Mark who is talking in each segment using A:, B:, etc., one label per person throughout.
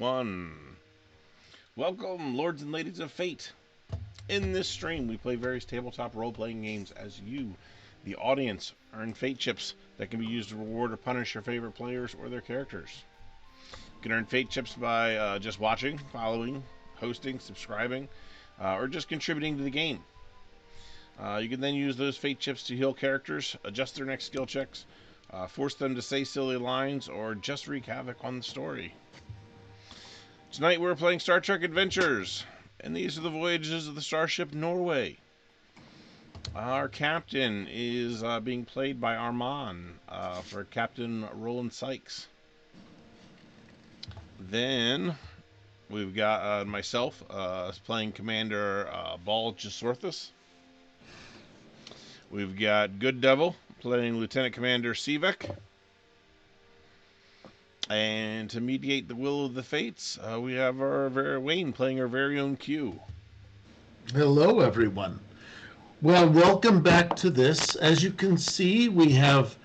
A: 1. Welcome, lords and ladies of fate. In this stream, we play various tabletop role-playing games as you, the audience, earn fate chips that can be used to reward or punish your favorite players or their characters. You can earn fate chips by just watching, following, hosting, subscribing, or just contributing to the game. You can then use those fate chips to heal characters, adjust their next skill checks, force them to say silly lines, or just wreak havoc on the story. Tonight we're playing Star Trek Adventures, and these are the voyages of the starship Norway. Our captain is being played by Armand for Captain Roland Sykes. Then we've got myself playing Commander Bal Jasorthus. We've got Good Devil playing Lieutenant Commander Sivek. And to mediate the will of the fates, we have our Wayne playing our very own Q.
B: Hello, everyone. Well, welcome back to this. As you can see, we have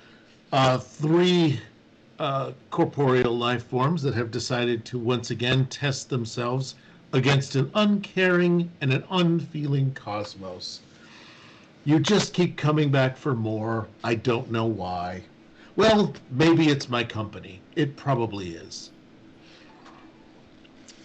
B: three corporeal life forms that have decided to once again test themselves against an uncaring and an unfeeling cosmos. You just keep coming back for more. I don't know why. Well, maybe it's my company. It probably is.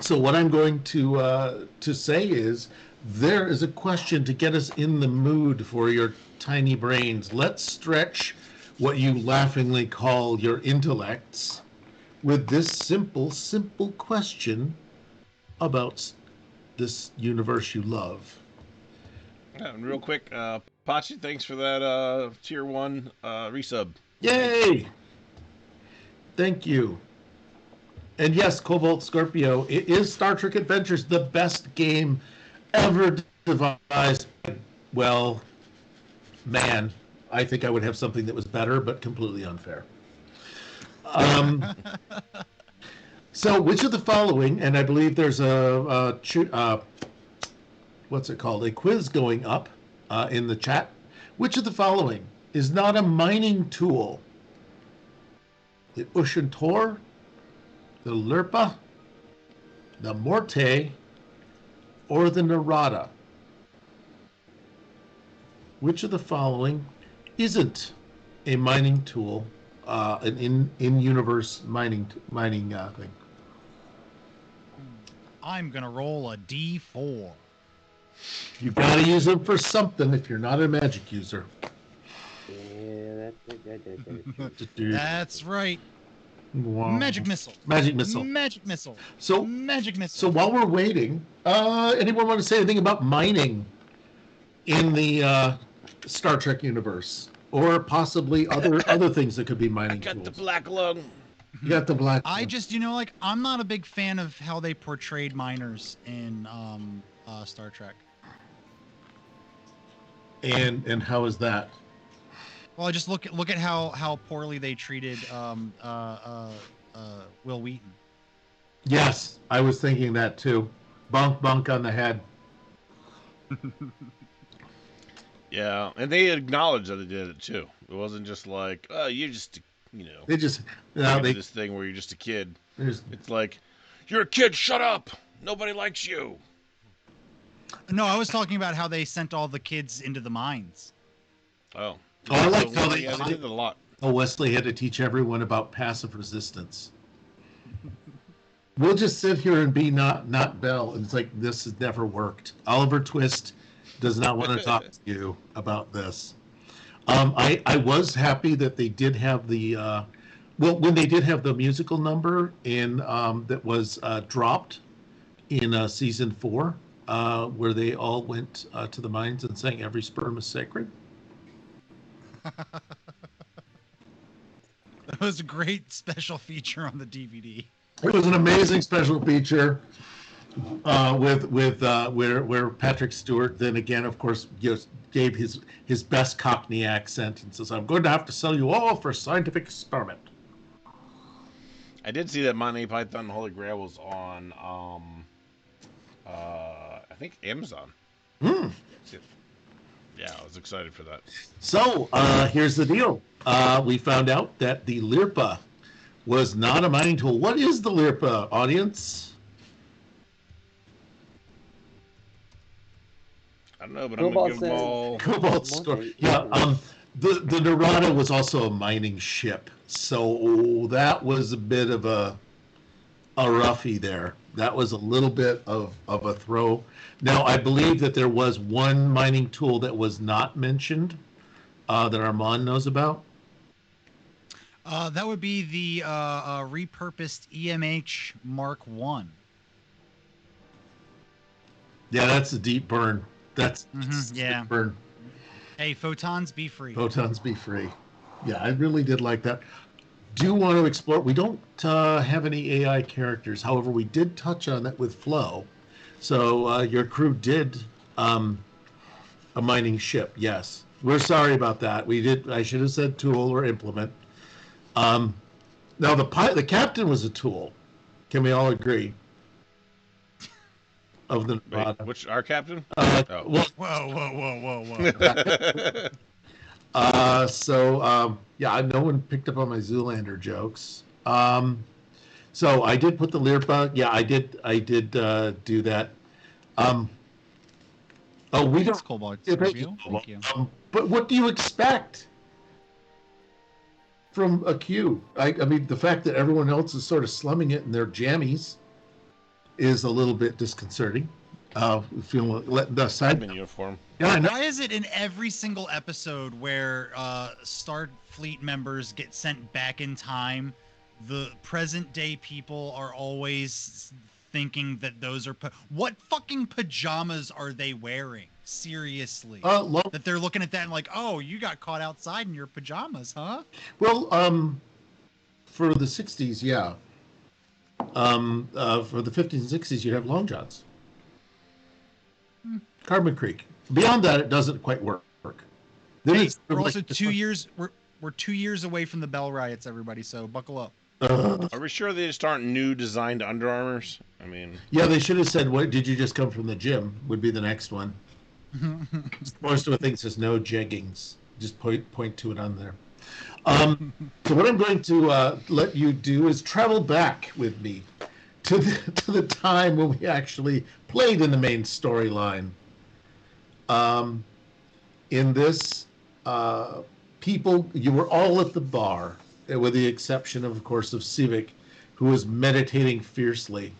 B: So what I'm going to say is, there is a question to get us in the mood for your tiny brains. Let's stretch what you laughingly call your intellects with this simple question about this universe you love.
A: And real quick, Pachi, thanks for that tier 1 resub.
B: Yay! Thank you. And yes, Cobalt Scorpio, it is Star Trek Adventures, the best game ever devised. Well, man, I think I would have something that was better, but completely unfair. So, which of the following, and I believe there's what's it called? A quiz going up in the chat. Which of the following is not a mining tool? The Ushantor, the Lirpa, the Morte, or the Narada? Which of the following isn't a mining tool, an in-universe mining thing?
C: I'm going to roll a D4.
B: You've got to use them for something if you're not a magic user.
D: Yeah,
C: That's right.
B: Wow.
C: Magic missile.
B: Magic missile.
C: Magic missile.
B: So,
C: Magic missile.
B: So while we're waiting, anyone want to say anything about mining in the Star Trek universe, or possibly other things that could be mining tools?
A: I got the black lung.
B: You got the black.
C: I just, I'm not a big fan of how they portrayed miners in Star Trek.
B: And how is that?
C: Well, just look at how poorly they treated Will Wheaton.
B: Yes, I was thinking that too. Bunk on the head.
A: Yeah, and they acknowledged that they did it too. It wasn't just like, oh, you're just,
B: They just
A: this thing where you're just a kid. It's like, you're a kid, shut up. Nobody likes you.
C: No, I was talking about how they sent all the kids into the mines.
A: Oh.
B: I like how
A: they did it a lot.
B: Oh, Wesley had to teach everyone about passive resistance. We'll just sit here and be not Bell, and it's like, this has never worked. Oliver Twist does not want to talk to you about this. I was happy that they did have the when they did have the musical number in that was dropped in season 4, where they all went to the mines and sang "Every Sperm Is Sacred."
C: That was a great special feature on the DVD.
B: It was an amazing special feature where Patrick Stewart then again, of course, gave his best Cockney accent and says, "I'm going to have to sell you all for a scientific experiment."
A: I did see that Monty Python and the Holy Grail was on, I think Amazon.
B: Mm.
A: Yeah, I was excited for that.
B: So here's the deal. We found out that the Lirpa was not a mining tool. What is the LIRPA, audience?
A: I don't know, but I'm gonna give them all.
B: Cobalt store. Yeah. The Narada was also a mining ship, so that was a bit of a roughie there. That was a little bit of a throw. Now, I believe that there was one mining tool that was not mentioned that Armand knows about.
C: That would be the repurposed EMH Mark One.
B: Yeah, that's a deep burn. That's
C: yeah.
B: deep burn.
C: Hey, photons be free.
B: Photons be free. Yeah, I really did like that. Do want to explore. We don't have any AI characters. However, we did touch on that with Flo. So your crew did a mining ship. Yes, we're sorry about that. We did. I should have said tool or implement. Now the captain was a tool. Can we all agree? Of the
A: Wait, which our captain?
B: Well,
C: whoa.
B: Yeah, no one picked up on my Zoolander jokes. So I did put the Lirpa. Yeah, I did do that. We
C: Thanks,
B: don't.
C: Cobalt.
B: Thank you. But what do you expect from a Q? I mean, the fact that everyone else is sort of slumming it in their jammies is a little bit disconcerting. Feeling the side
A: uniform.
B: Yeah, I know.
C: Why is it in every single episode where Starfleet members get sent back in time, the present day people are always thinking that those are what fucking pajamas are they wearing? Seriously, that they're looking at that and like, oh, you got caught outside in your pajamas, huh?
B: Well, for the 60s, yeah. For the 50s and 60s, you'd have long johns. Carbon Creek. Beyond that, it doesn't quite work.
C: Hey, we're also 2 years. We're 2 years away from the Bell riots, everybody. So buckle up.
A: Are we sure they just aren't new designed underarmors? I mean,
B: yeah, they should have said, "What did you just come from the gym?" Would be the next one. Most of the things says no jeggings. Just point to it on there. So what I'm going to let you do is travel back with me to the time when we actually played in the main storyline. In this, people, you were all at the bar, with the exception of course, of Civic, who was meditating fiercely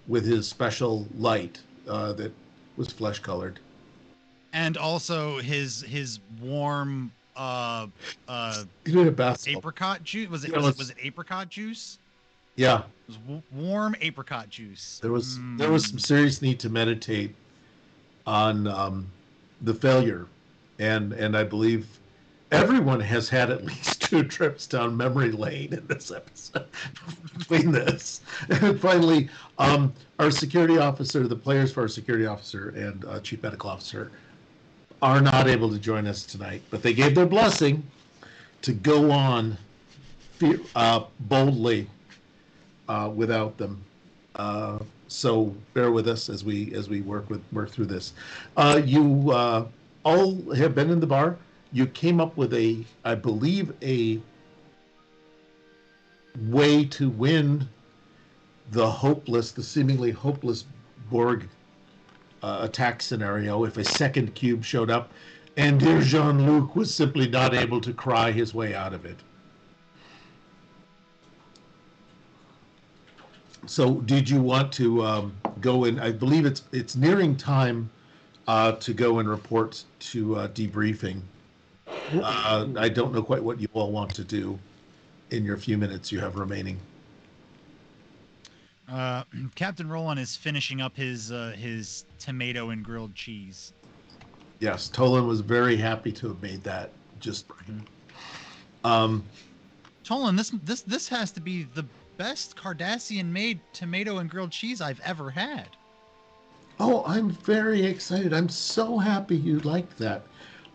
B: with his special light that was flesh-colored.
C: And also his warm apricot juice. Was it apricot juice?
B: Yeah.
C: It was warm apricot juice.
B: There was some serious need to meditate on the failure, and I believe everyone has had at least 2 trips down memory lane in this episode between this. And finally, our security officer, the players for our security officer and chief medical officer are not able to join us tonight, but they gave their blessing to go on boldly without them. So bear with us as we work through this. You all have been in the bar. You came up with I believe, a way to win the seemingly hopeless Borg attack scenario if a second cube showed up, and dear Jean-Luc was simply not able to cry his way out of it. So did you want to go in? I believe it's nearing time to go and report to debriefing. I don't know quite what you all want to do in your few minutes you have remaining.
C: Captain Roland is finishing up his tomato and grilled cheese.
B: Yes, Tolan was very happy to have made that just for him.
C: Tolan, this has to be the best Cardassian-made tomato and grilled cheese I've ever had.
B: Oh, I'm very excited. I'm so happy you liked that.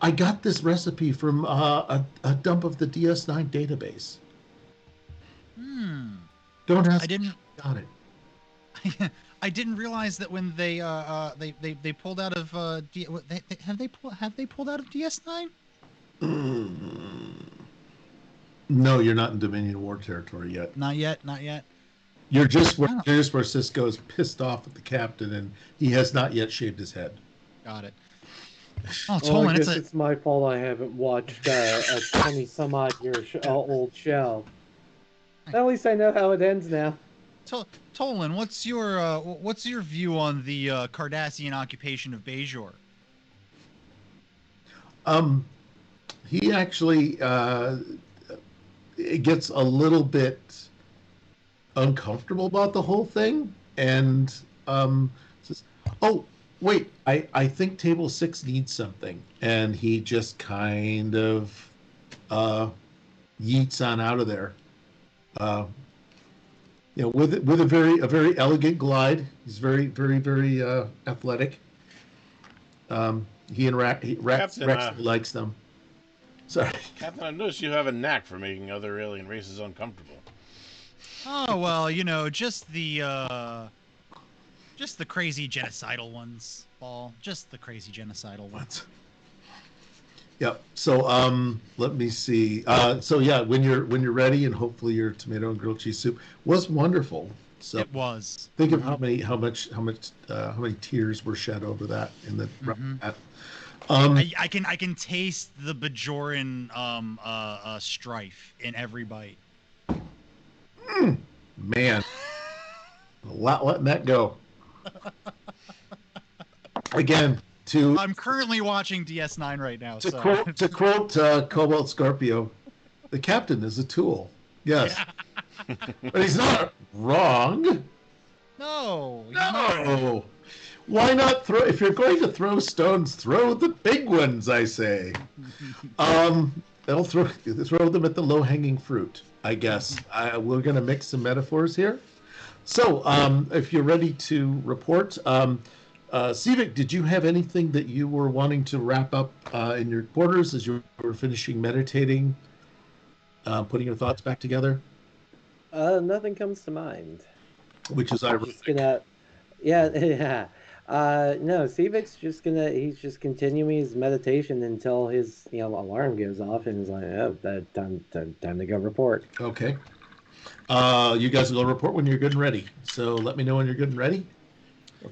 B: I got this recipe from a dump of the DS9 database. Don't ask.
C: I didn't.
B: Got it.
C: I didn't realize that when they pulled out of have they pulled out of DS9?
B: No, you're not in Dominion War territory yet.
C: Not yet. Not yet.
B: You're just where
C: Oh.
B: Cisco is pissed off at the captain, and he has not yet shaved his head.
C: Got it. Oh,
D: Well, I
C: Tolan,
D: guess it's my fault I haven't watched a 20 some odd year old show. At least I know how it ends now.
C: Tolan, what's your view on the Cardassian occupation of Bajor?
B: He actually it gets a little bit uncomfortable about the whole thing, and says, "Oh, wait, I think Table 6 needs something," and he just kind of yeets on out of there. With a very elegant glide. He's very athletic. Rex likes them. Sorry,
A: Captain, I noticed you have a knack for making other alien races uncomfortable.
C: Oh well, just the crazy genocidal ones, Paul. Just the crazy genocidal ones.
B: Yep. So let me see. So yeah, when you're ready, and hopefully your tomato and grilled cheese soup was wonderful. So
C: it was.
B: Think of how many tears were shed over that in the.
C: I can taste the Bajoran strife in every bite.
B: Man, a lot letting that go. Again,
C: I'm currently watching DS9 right now.
B: To quote Cobalt Scorpio, the captain is a tool. Yes, yeah. But he's not wrong.
C: No.
B: No. Why not throw? If you're going to throw stones, throw the big ones. I say. They'll throw them at the low-hanging fruit. I guess we're going to mix some metaphors here. So, if you're ready to report, Civic, did you have anything that you were wanting to wrap up in your quarters as you were finishing meditating, putting your thoughts back together?
D: Nothing comes to mind.
B: Which is ironic.
D: Yeah. No, Civic's he's just continuing his meditation until his alarm goes off, and he's like, oh, time to go report.
B: Okay. You guys will go report when you're good and ready. So let me know when you're good and ready.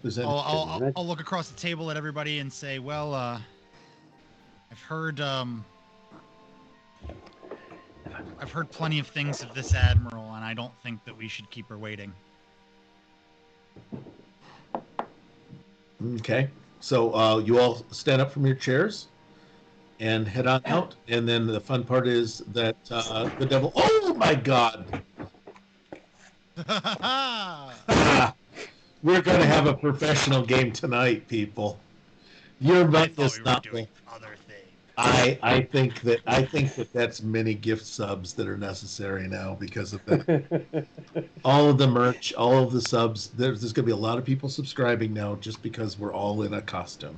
C: I'll look across the table at everybody and say, well, I've heard plenty of things of this admiral, and I don't think that we should keep her waiting.
B: Okay, so you all stand up from your chairs and head on out, and then the fun part is that the devil. Oh my God! We're gonna have a professional game tonight, people. Your money is not. I think that that's many gift subs that are necessary now because of that. All of the merch, all of the subs. There's going to be a lot of people subscribing now just because we're all in a costume.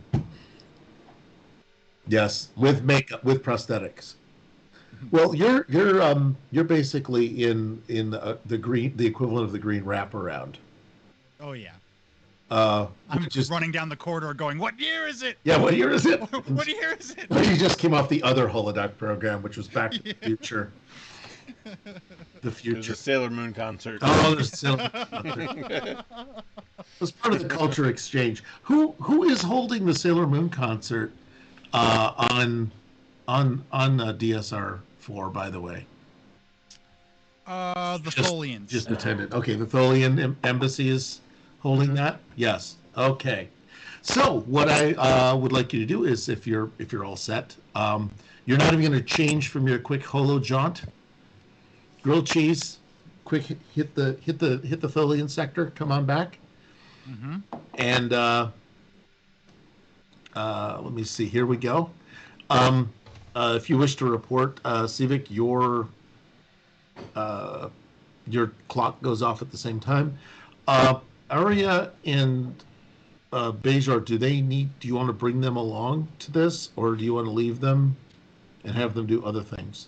B: Yes, with makeup, with prosthetics. Well, you're basically in the green, the equivalent of the green wraparound.
C: Oh yeah.
B: I'm
C: just running down the corridor going, what year is it?
B: Yeah, what year is it?
C: What year is it?
B: Well, you just came off the other holodeck program, which was Back to the Future. The future.
A: There's a Sailor Moon concert.
B: Oh, there's a Sailor Moon concert. It was part of the culture exchange. Who is holding the Sailor Moon concert on DSR-4, by the way?
C: The Tholians.
B: Just attended. Okay, the Tholian embassy is holding that? Yes. Okay. So what I would like you to do is, if you're all set, you're not even going to change from your quick holo jaunt. Grilled cheese, quick hit the Tholian sector. Come on back.
C: Mm-hmm.
B: And let me see. Here we go. If you wish to report, Civic, your clock goes off at the same time. Arya and Bajor, do you want to bring them along to this, or do you want to leave them and have them do other things?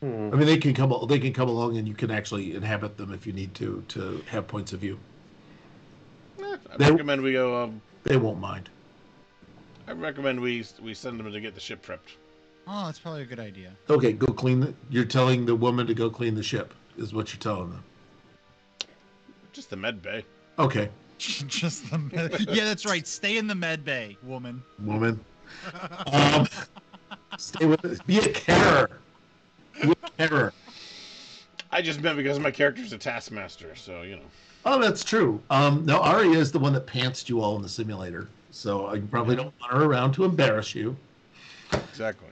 B: I mean, they can come along, and you can actually inhabit them if you need to have points of view.
A: I recommend we go.
B: They won't mind.
A: I recommend we send them to get the ship prepped.
C: Oh, that's probably a good idea.
B: Okay, go clean. You're telling the woman to go clean the ship, is what you're telling them.
A: Just the med bay.
B: Okay,
C: Just the yeah, that's right. Stay in the med bay, woman.
B: woman. Stay with it. Be a carer. Be a carer.
A: I just meant because my character's a taskmaster, so you know.
B: Oh, that's true. No, Aria is the one that pantsed you all in the simulator, so you probably don't want her around to embarrass you.
A: Exactly.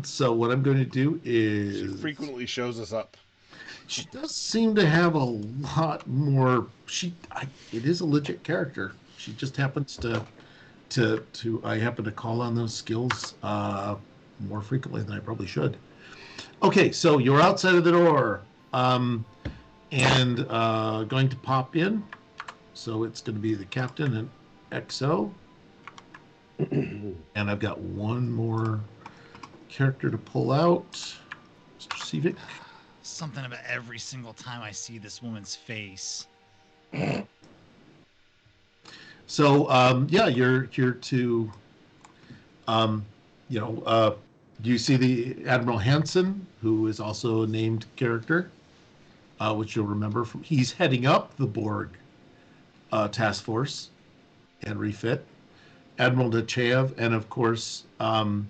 B: So what I'm going to do is
A: She frequently shows us up.
B: she does seem to have a lot more. It is a legit character. She just happens to I happen to call on those skills more frequently than I probably should. Okay, so you're outside of the door, and going to pop in. So it's going to be the captain and XO. And I've got one more character to pull out. Mr. Sevic.
C: Something about every single time I see this woman's face.
B: So yeah, you're here to do you see the Admiral Hansen, who is also a named character, which you'll remember from he's heading up the Borg task force and refit. Admiral Nechayev, and of course, I don't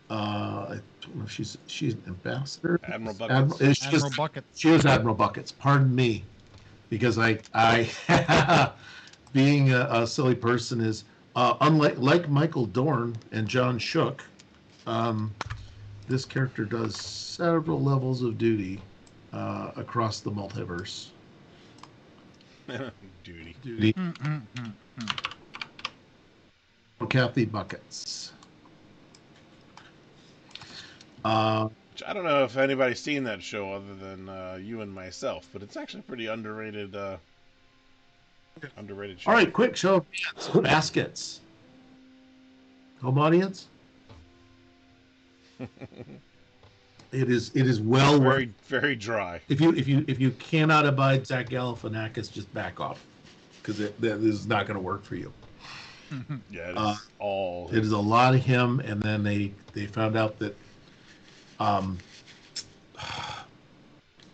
B: know if she's an ambassador.
A: Admiral Buckets.
C: Admiral Buckets.
B: She is Admiral Buckets. Pardon me, because I being a silly person is unlike Michael Dorn and John Shook. This character does several levels of duty across the multiverse. Duty. Kathy Buckets.
A: Which I don't know if anybody's seen that show other than you and myself, but it's actually pretty underrated. Underrated show.
B: All right, quick show of hands. Baskets. Home audience. It is well worth.
A: Very dry.
B: If you cannot abide Zach Galifianakis, just back off, because this is not going to work for you.
A: Yeah, it is all.
B: It is a lot of him, and then they found out that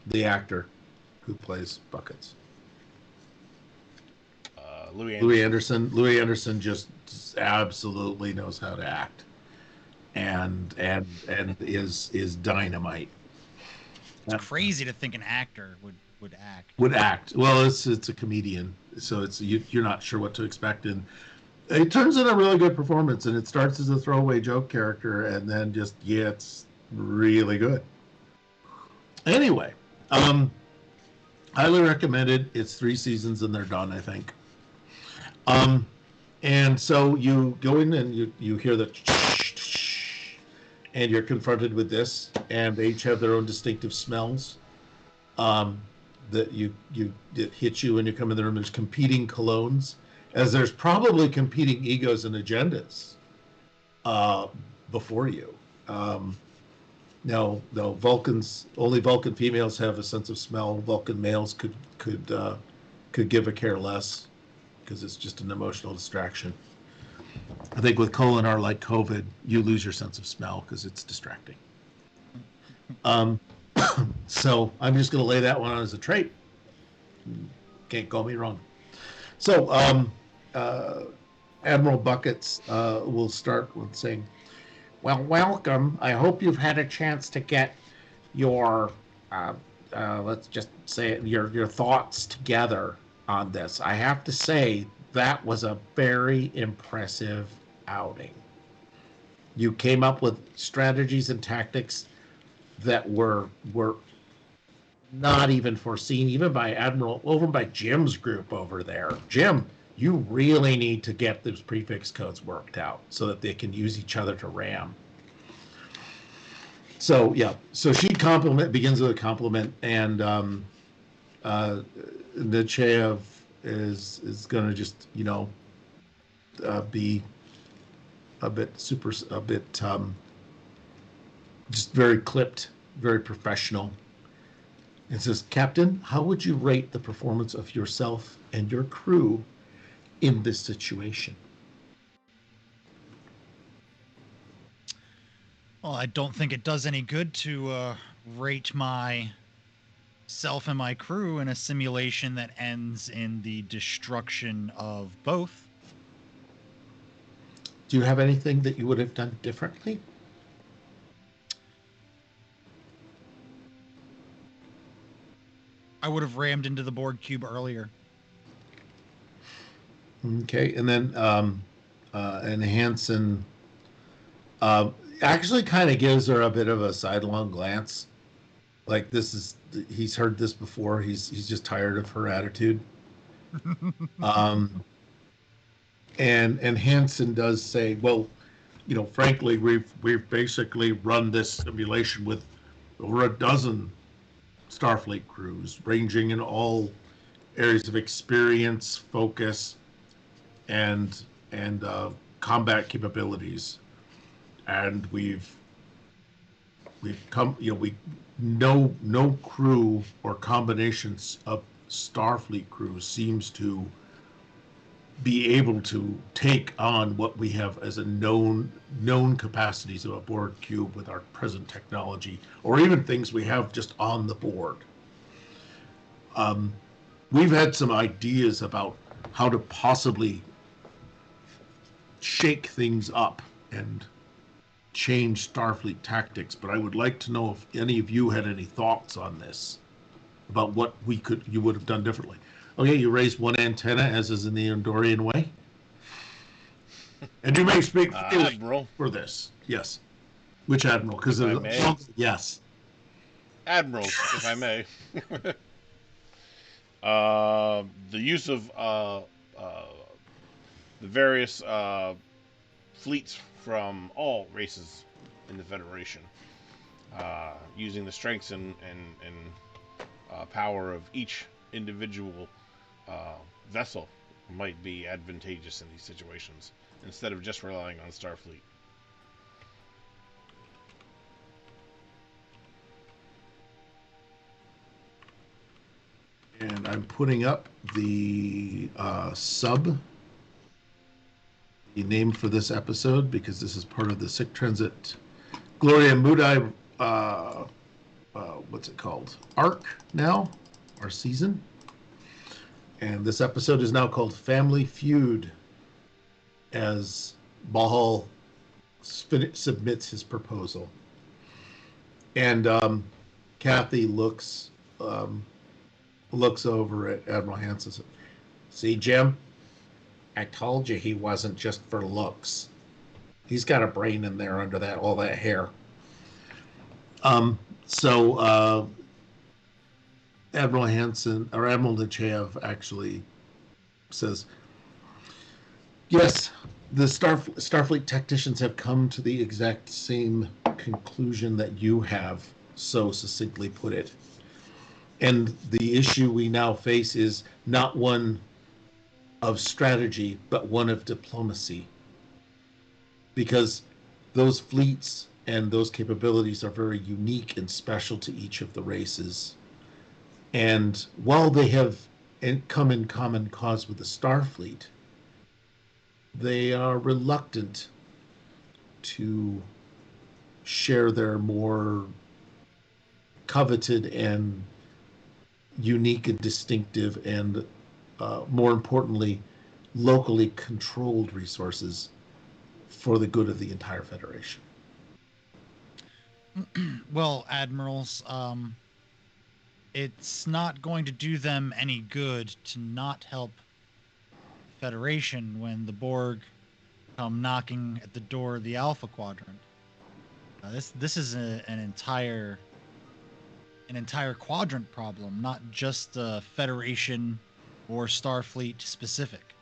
B: the actor who plays Buckets, Louis Anderson just absolutely knows how to act, and is dynamite.
C: It's crazy to think an actor would act.
B: Would act well. It's a comedian, so it's you're not sure what to expect, and it turns in a really good performance. And it starts as a throwaway joke character, and then just gets really good. Anyway, highly recommended. It's 3 seasons and they're done, I think. And so you go in and you hear the and you're confronted with this, and they each have their own distinctive smells that that hit you when you come in the room. There's competing colognes, as there's probably competing egos and agendas before you. Now, only Vulcan females have a sense of smell. Vulcan males could give a care less, because it's just an emotional distraction. I think with Kolinar, like COVID, you lose your sense of smell because it's distracting. So I'm just going to lay that one on as a trait. Can't call me wrong. So Admiral Buckets will start with saying, "Well, welcome. I hope you've had a chance to get your, let's just say it, your thoughts together on this. I have to say that was a very impressive outing. You came up with strategies and tactics that were not even foreseen, even by Jim's group over there. Jim, you really need to get those prefix codes worked out so that they can use each other to ram." So yeah, so she begins with a compliment, and Nechayev is going to just be a bit just very clipped, very professional. It says, "Captain, how would you rate the performance of yourself and your crew in this situation?"
C: Well, I don't think it does any good to rate myself and my crew in a simulation that ends in the destruction of both.
B: Do you have anything that you would have done differently?
C: I would have rammed into the Borg cube earlier.
B: Okay, and then and Hansen actually kind of gives her a bit of a sidelong glance, like he's heard this before. He's just tired of her attitude. Um, and Hansen does say, well, frankly, we've basically run this simulation with over a dozen Starfleet crews, ranging in all areas of experience, focus, and combat capabilities, and we've come, we no crew or combinations of Starfleet crews seems to be able to take on what we have as a known capacities of a Borg cube with our present technology, or even things we have just on the board. We've had some ideas about how to possibly shake things up and change Starfleet tactics, but I would like to know if any of you had any thoughts on this, about what you would have done differently. Okay, you raise one antenna, as is in the Andorian way, and you may speak
A: Admiral.
B: for this. Yes, which admiral? Because yes,
A: admirals, if I may. The use of the various fleets from all races in the Federation, using the strengths and power of each individual vessel might be advantageous in these situations, instead of just relying on Starfleet.
B: And I'm putting up the the name for this episode, because this is part of the Sick Transit Gloria Moodi, what's it called? Arc now, our season. And this episode is now called Family Feud, as Bahal submits his proposal. And Kathy looks over at Admiral Hansen. See, Jim, I told you he wasn't just for looks. He's got a brain in there under all that hair. So Admiral Hansen, or Admiral Nechayev, actually says, yes, the Starfleet technicians have come to the exact same conclusion that you have so succinctly put it. And the issue we now face is not one of strategy, but one of diplomacy. Because those fleets and those capabilities are very unique and special to each of the races. And while they have come in common cause with the Starfleet, they are reluctant to share their more coveted and unique and distinctive and, more importantly, locally controlled resources for the good of the entire Federation.
C: Well, admirals, it's not going to do them any good to not help Federation when the Borg come knocking at the door of the Alpha Quadrant. This is an entire quadrant problem, not just Federation or Starfleet specific.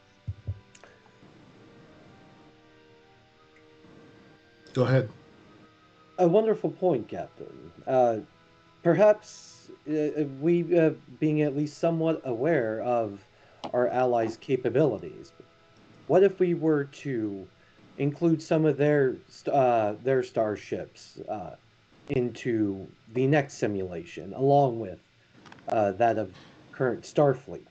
B: Go ahead.
D: A wonderful point, Captain. Perhaps we, being at least somewhat aware of our allies' capabilities, what if we were to include some of their starships into the next simulation, along with that of current Starfleet?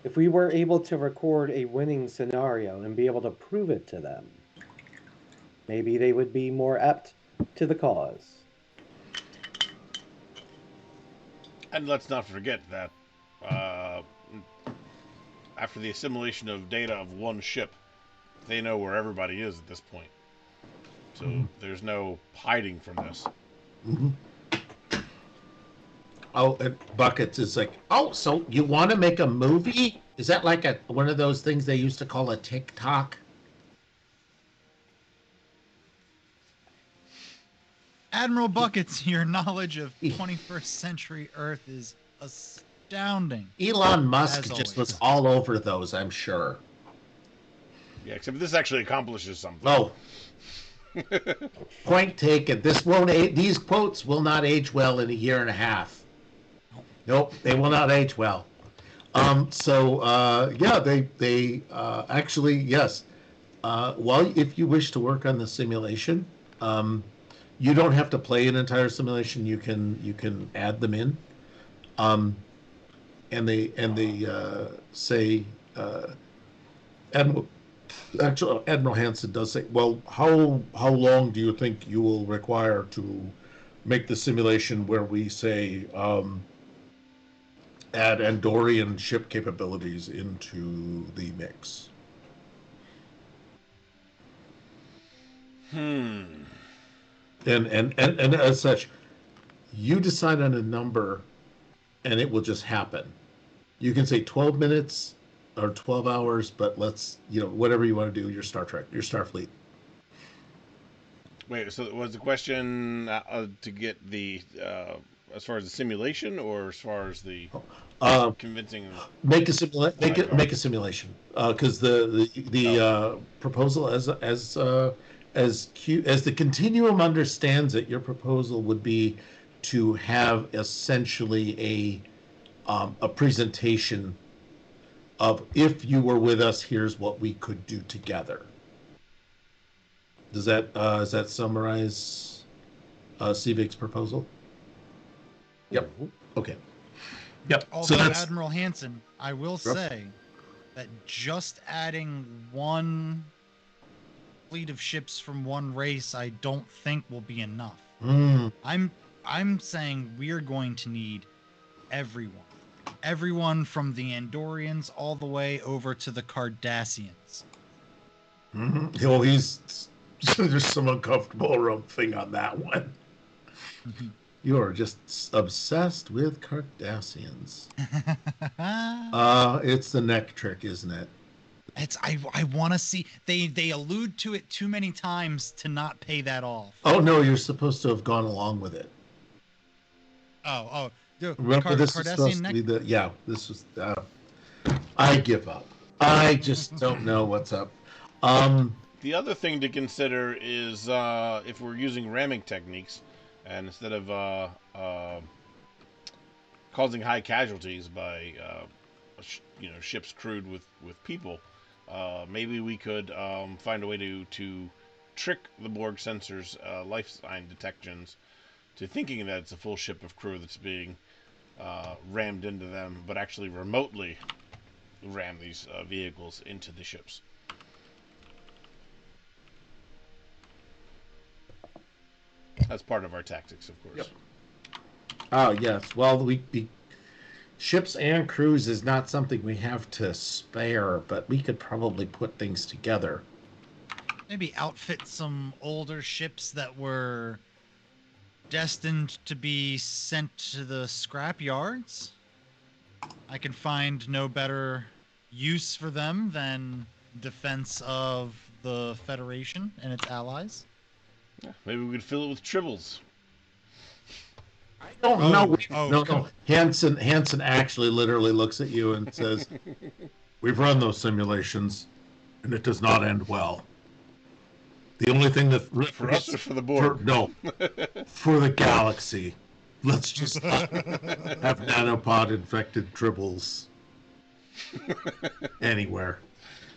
D: If we were able to record a winning scenario and be able to prove it to them, maybe they would be more apt to the cause.
A: And let's not forget that uh, after the assimilation of data of one ship, they know where everybody is at this point. So there's no hiding from this.
B: Mm-hmm. Oh, and Buckets is like, oh, so you want to make a movie? Is that like one of those things they used to call a TikTok?
C: Admiral Buckets, your knowledge of 21st century Earth is astounding.
B: Elon Musk
C: As
B: just
C: always.
B: was all over those, I'm sure.
A: Yeah, except this actually accomplishes something.
B: Oh, point taken. This won't. These quotes will not age well in a year and a half. Nope, they will not age well. Yeah, they actually, yes. Well, if you wish to work on the simulation, you don't have to play an entire simulation. You can add them in. And they say Admiral Admiral Hansen does say, well, how long do you think you will require to make the simulation where we say add Andorian ship capabilities into the mix? And as such, you decide on a number and it will just happen. You can say 12 minutes or 12 hours, but let's, whatever you want to do, your Star Trek, your Starfleet.
A: Wait, so was the question to get the as far as the simulation, or as far as the convincing?
B: Make a simulation, because the proposal as the continuum understands it, your proposal would be to have essentially a presentation of, if you were with us, here's what we could do together. Does that summarize Cvic's proposal? Yep. Okay. Yep.
C: Although Admiral Hansen, I will say that just adding one fleet of ships from one race, I don't think will be enough. I'm saying we're going to need everyone from the Andorians all the way over to the Cardassians.
B: Well, there's some uncomfortable thing on that one. You are just obsessed with Cardassians. It's the neck trick, isn't it?
C: I want to see. They allude to it too many times to not pay that off.
B: Oh no, you're supposed to have gone along with it.
C: Remember,
B: this is supposed to be this was. I give up. I just don't know what's up.
A: The other thing to consider is if we're using ramming techniques, and instead of causing high casualties by ships crewed with people, maybe we could find a way to trick the Borg sensors' life sign detections to thinking that it's a full ship of crew that's being rammed into them, but actually remotely ram these vehicles into the ships. That's part of our tactics, of course.
B: Yep. Oh yes. Well, we ships and crews is not something we have to spare, but we could probably put things together.
C: Maybe outfit some older ships that were destined to be sent to the scrap yards. I can find no better use for them than defense of the Federation and its allies.
A: Yeah, maybe we could fill it with tribbles.
B: I don't know. No. Hansen actually literally looks at you and says, "We've run those simulations, and it does not end well. The only thing that
A: for us or for the Borg?
B: For the galaxy. Let's just have nanopod infected tribbles anyway."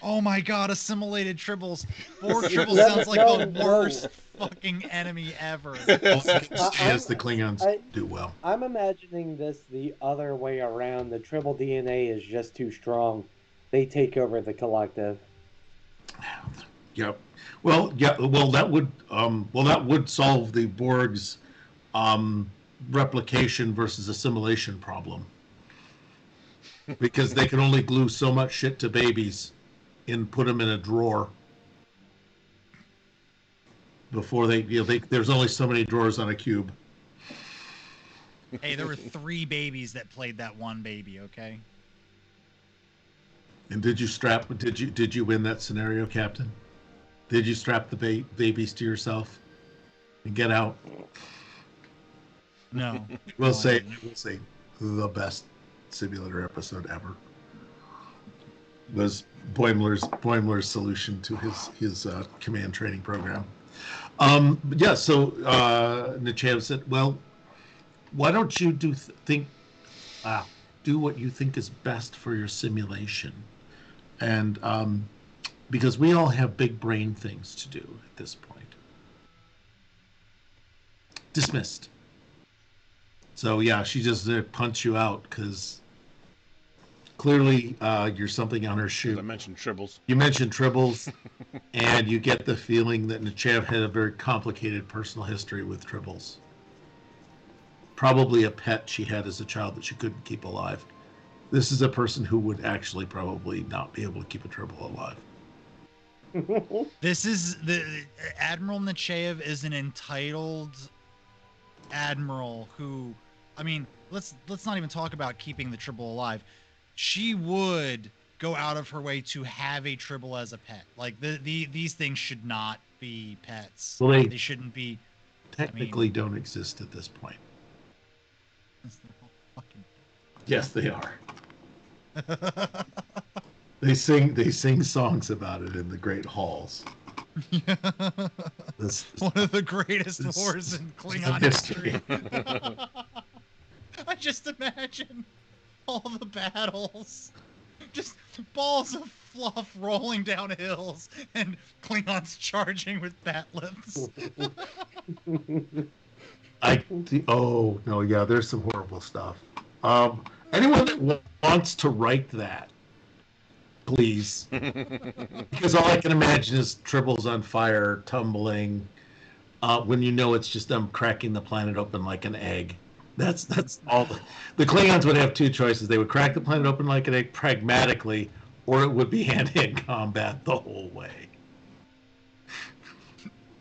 C: Oh my god, assimilated tribbles. Borg tribbles sounds like the worst fucking enemy ever.
B: As the Klingons do well.
D: I'm imagining this the other way around. The tribble DNA is just too strong. They take over the collective.
B: Yep. Well, yeah. That would solve the Borg's replication versus assimilation problem, because they can only glue so much shit to babies and put them in a drawer before there's only so many drawers on a cube.
C: Hey, there were 3 babies that played that one baby. Okay.
B: And did you win that scenario, Captain? Did you strap the babies to yourself and get out?
C: No.
B: We'll
C: No, I
B: say
C: didn't.
B: the best simulator episode ever was Boimler's solution to his command training program. Yeah. So Nechayev said, "Well, why don't you do what you think is best for your simulation?" And because we all have big brain things to do at this point. Dismissed. So yeah, she just punch you out because clearly you're something on her shoe.
A: I mentioned Tribbles.
B: You mentioned Tribbles, and you get the feeling that Nechayev had a very complicated personal history with Tribbles. Probably a pet she had as a child that she couldn't keep alive. This is a person who would actually probably not be able to keep a Tribble alive.
C: This is the Admiral Nechayev is an entitled admiral who, I mean, let's not even talk about keeping the Tribble alive. She would go out of her way to have a Tribble as a pet. Like these things should not be pets.
B: Well,
C: they shouldn't be.
B: Technically, don't exist at this point. Yes, they are. They sing songs about it in the great halls.
C: One of the greatest wars in Klingon history. I just imagine all the battles, just balls of fluff rolling down hills, and Klingons charging with bat lips.
B: Oh no, yeah, there's some horrible stuff. Anyone that wants to write that, please, because all I can imagine is Tribbles on fire, tumbling. When you know it's just them cracking the planet open like an egg. That's all. The Klingons would have 2 choices. They would crack the planet open like an egg pragmatically, or it would be hand-to-hand combat the whole way.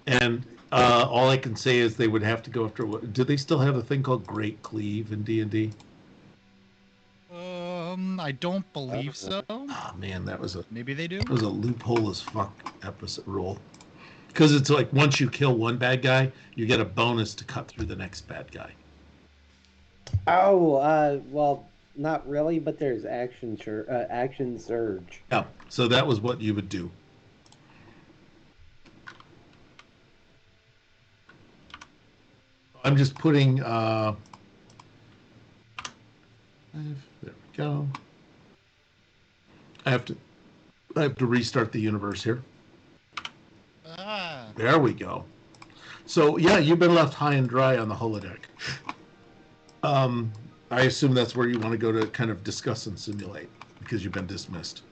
B: And all I can say is they would have to go after. Do they still have a thing called Great Cleave in D&D?
C: I don't believe so.
B: Oh man,
C: Maybe they do.
B: That was a loophole as fuck episode rule. Because it's like once you kill one bad guy, you get a bonus to cut through the next bad guy.
D: Oh, well, not really, but there's action surge.
B: Yeah, so that was what you would do. I'm just putting. There we go. I have to restart the universe here. There we go. So yeah, you've been left high and dry on the holodeck. I assume that's where you want to go to kind of discuss and simulate because you've been dismissed.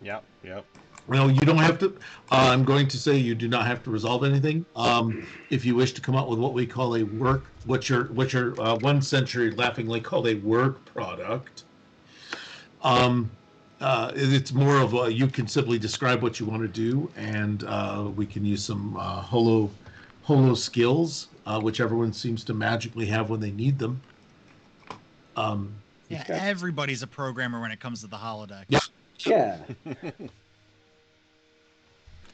A: Yep.
B: Well, you don't have to. I'm going to say you do not have to resolve anything. If you wish to come up with what we call a work, what your 1 century laughingly called a work product, it's more of a, you can simply describe what you want to do, and we can use some holo skills, which everyone seems to magically have when they need them.
C: Yeah, everybody's a programmer when it comes to the holodeck.
D: Yeah.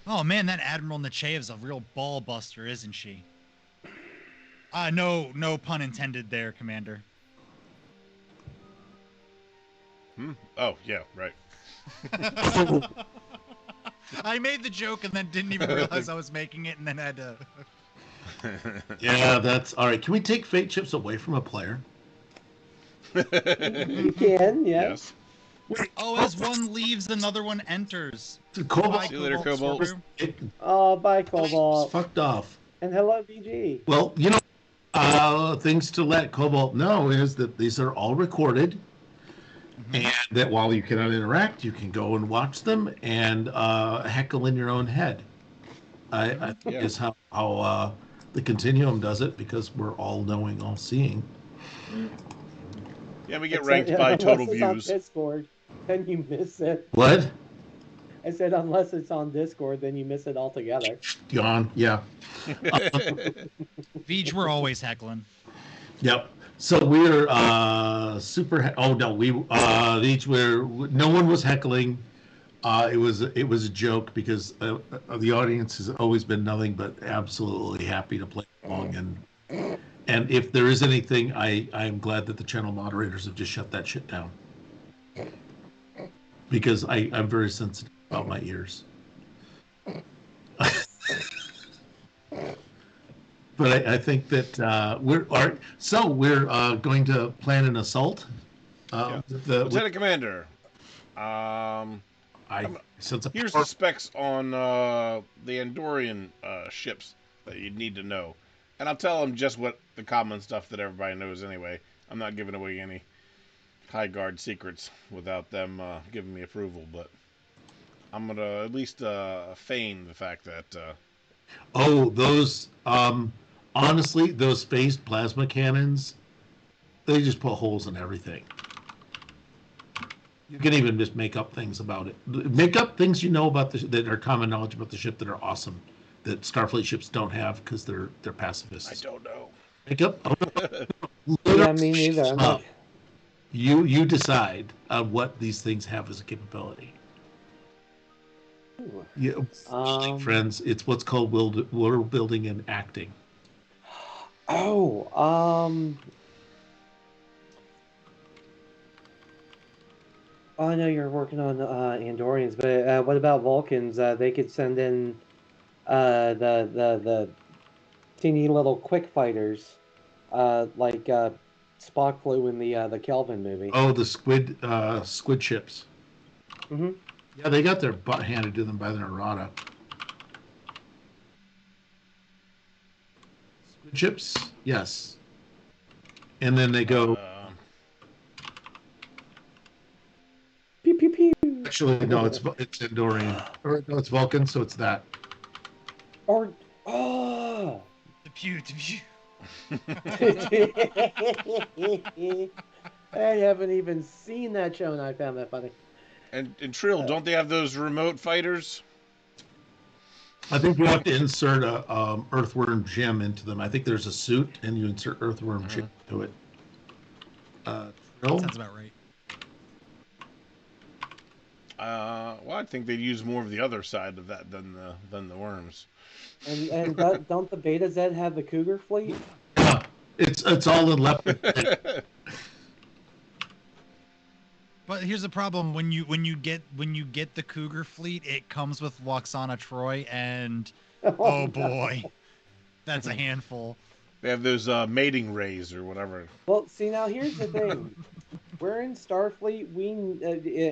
C: Oh man, that Admiral Nechayev's a real ball buster, isn't she? No pun intended there, Commander.
A: Oh yeah, right.
C: I made the joke and then didn't even realize I was making it, and then had to.
B: Yeah, that's all right. Can we take fate chips away from a player?
D: You can, yeah.
A: Yes.
C: Oh, as one leaves, another one enters.
B: Cobalt.
A: See you later, Cobalt.
D: Oh, bye, Cobalt.
B: Fucked off.
D: And hello, BG.
B: Well, things to let Cobalt know is that these are all recorded. and that while you cannot interact, you can go and watch them and heckle in your own head. I think
A: Yeah.
B: is how the Continuum does it, because we're all knowing, all seeing.
A: Yeah, we get
D: Except,
A: ranked by total
D: unless it's on
A: views.
D: Discord, then you miss it.
B: What?
D: I said unless it's on Discord, then you miss it altogether.
B: Gone. Yeah.
C: Veej, we're always heckling.
B: Yep. So we're oh no, we each were no one was heckling. It was a joke, because the audience has always been nothing but absolutely happy to play along, and if there is anything, I'm glad that the channel moderators have just shut that shit down, because I'm very sensitive about my ears. But I think that we're going to plan an assault.
A: Yeah.
B: With
A: Lieutenant Commander, here's the specs on the Andorian ships that you need to know. And I'll tell them just what the common stuff that everybody knows anyway. I'm not giving away any high guard secrets without them giving me approval, but I'm going to at least feign the fact that...
B: those, honestly, those phased plasma cannons, they just put holes in everything. You can even just make up things about it. Make up things about that are common knowledge about the ship that are awesome, that Starfleet ships don't have, because they're pacifists.
A: I don't know.
B: Make up.
D: Yeah, me neither. Like,
B: you decide what these things have as a capability. Yeah, friends, it's what's called world building and acting.
D: I know you're working on Andorians, but what about Vulcans? They could send in the teeny little quick fighters, like Spock flew in the Kelvin movie.
B: Oh, the squid ships.
D: Mm-hmm.
B: Yeah, they got their butt handed to them by the Narada. Squid ships, yes. And then they go.
D: Pew pew pew.
B: Actually, no, it's Andorian, or no, it's Vulcan, so it's that.
D: Or
C: The pew.
D: I haven't even seen that show, and I found that funny.
A: And Trill, don't they have those remote fighters?
B: I think you have to insert a Earthworm Jim into them. I think there's a suit, and you insert Earthworm Jim into it. Trill?
C: Sounds about right.
A: Well, I think they'd use more of the other side of that than the worms.
D: And don't the Beta Z have the Cougar fleet?
B: It's all in leopard.
C: But here's the problem: when you get the Cougar fleet, it comes with Loxana Troy, and oh boy, that's a handful.
A: They have those mating rays or whatever.
D: Well, see, now here's the thing: we're in Starfleet.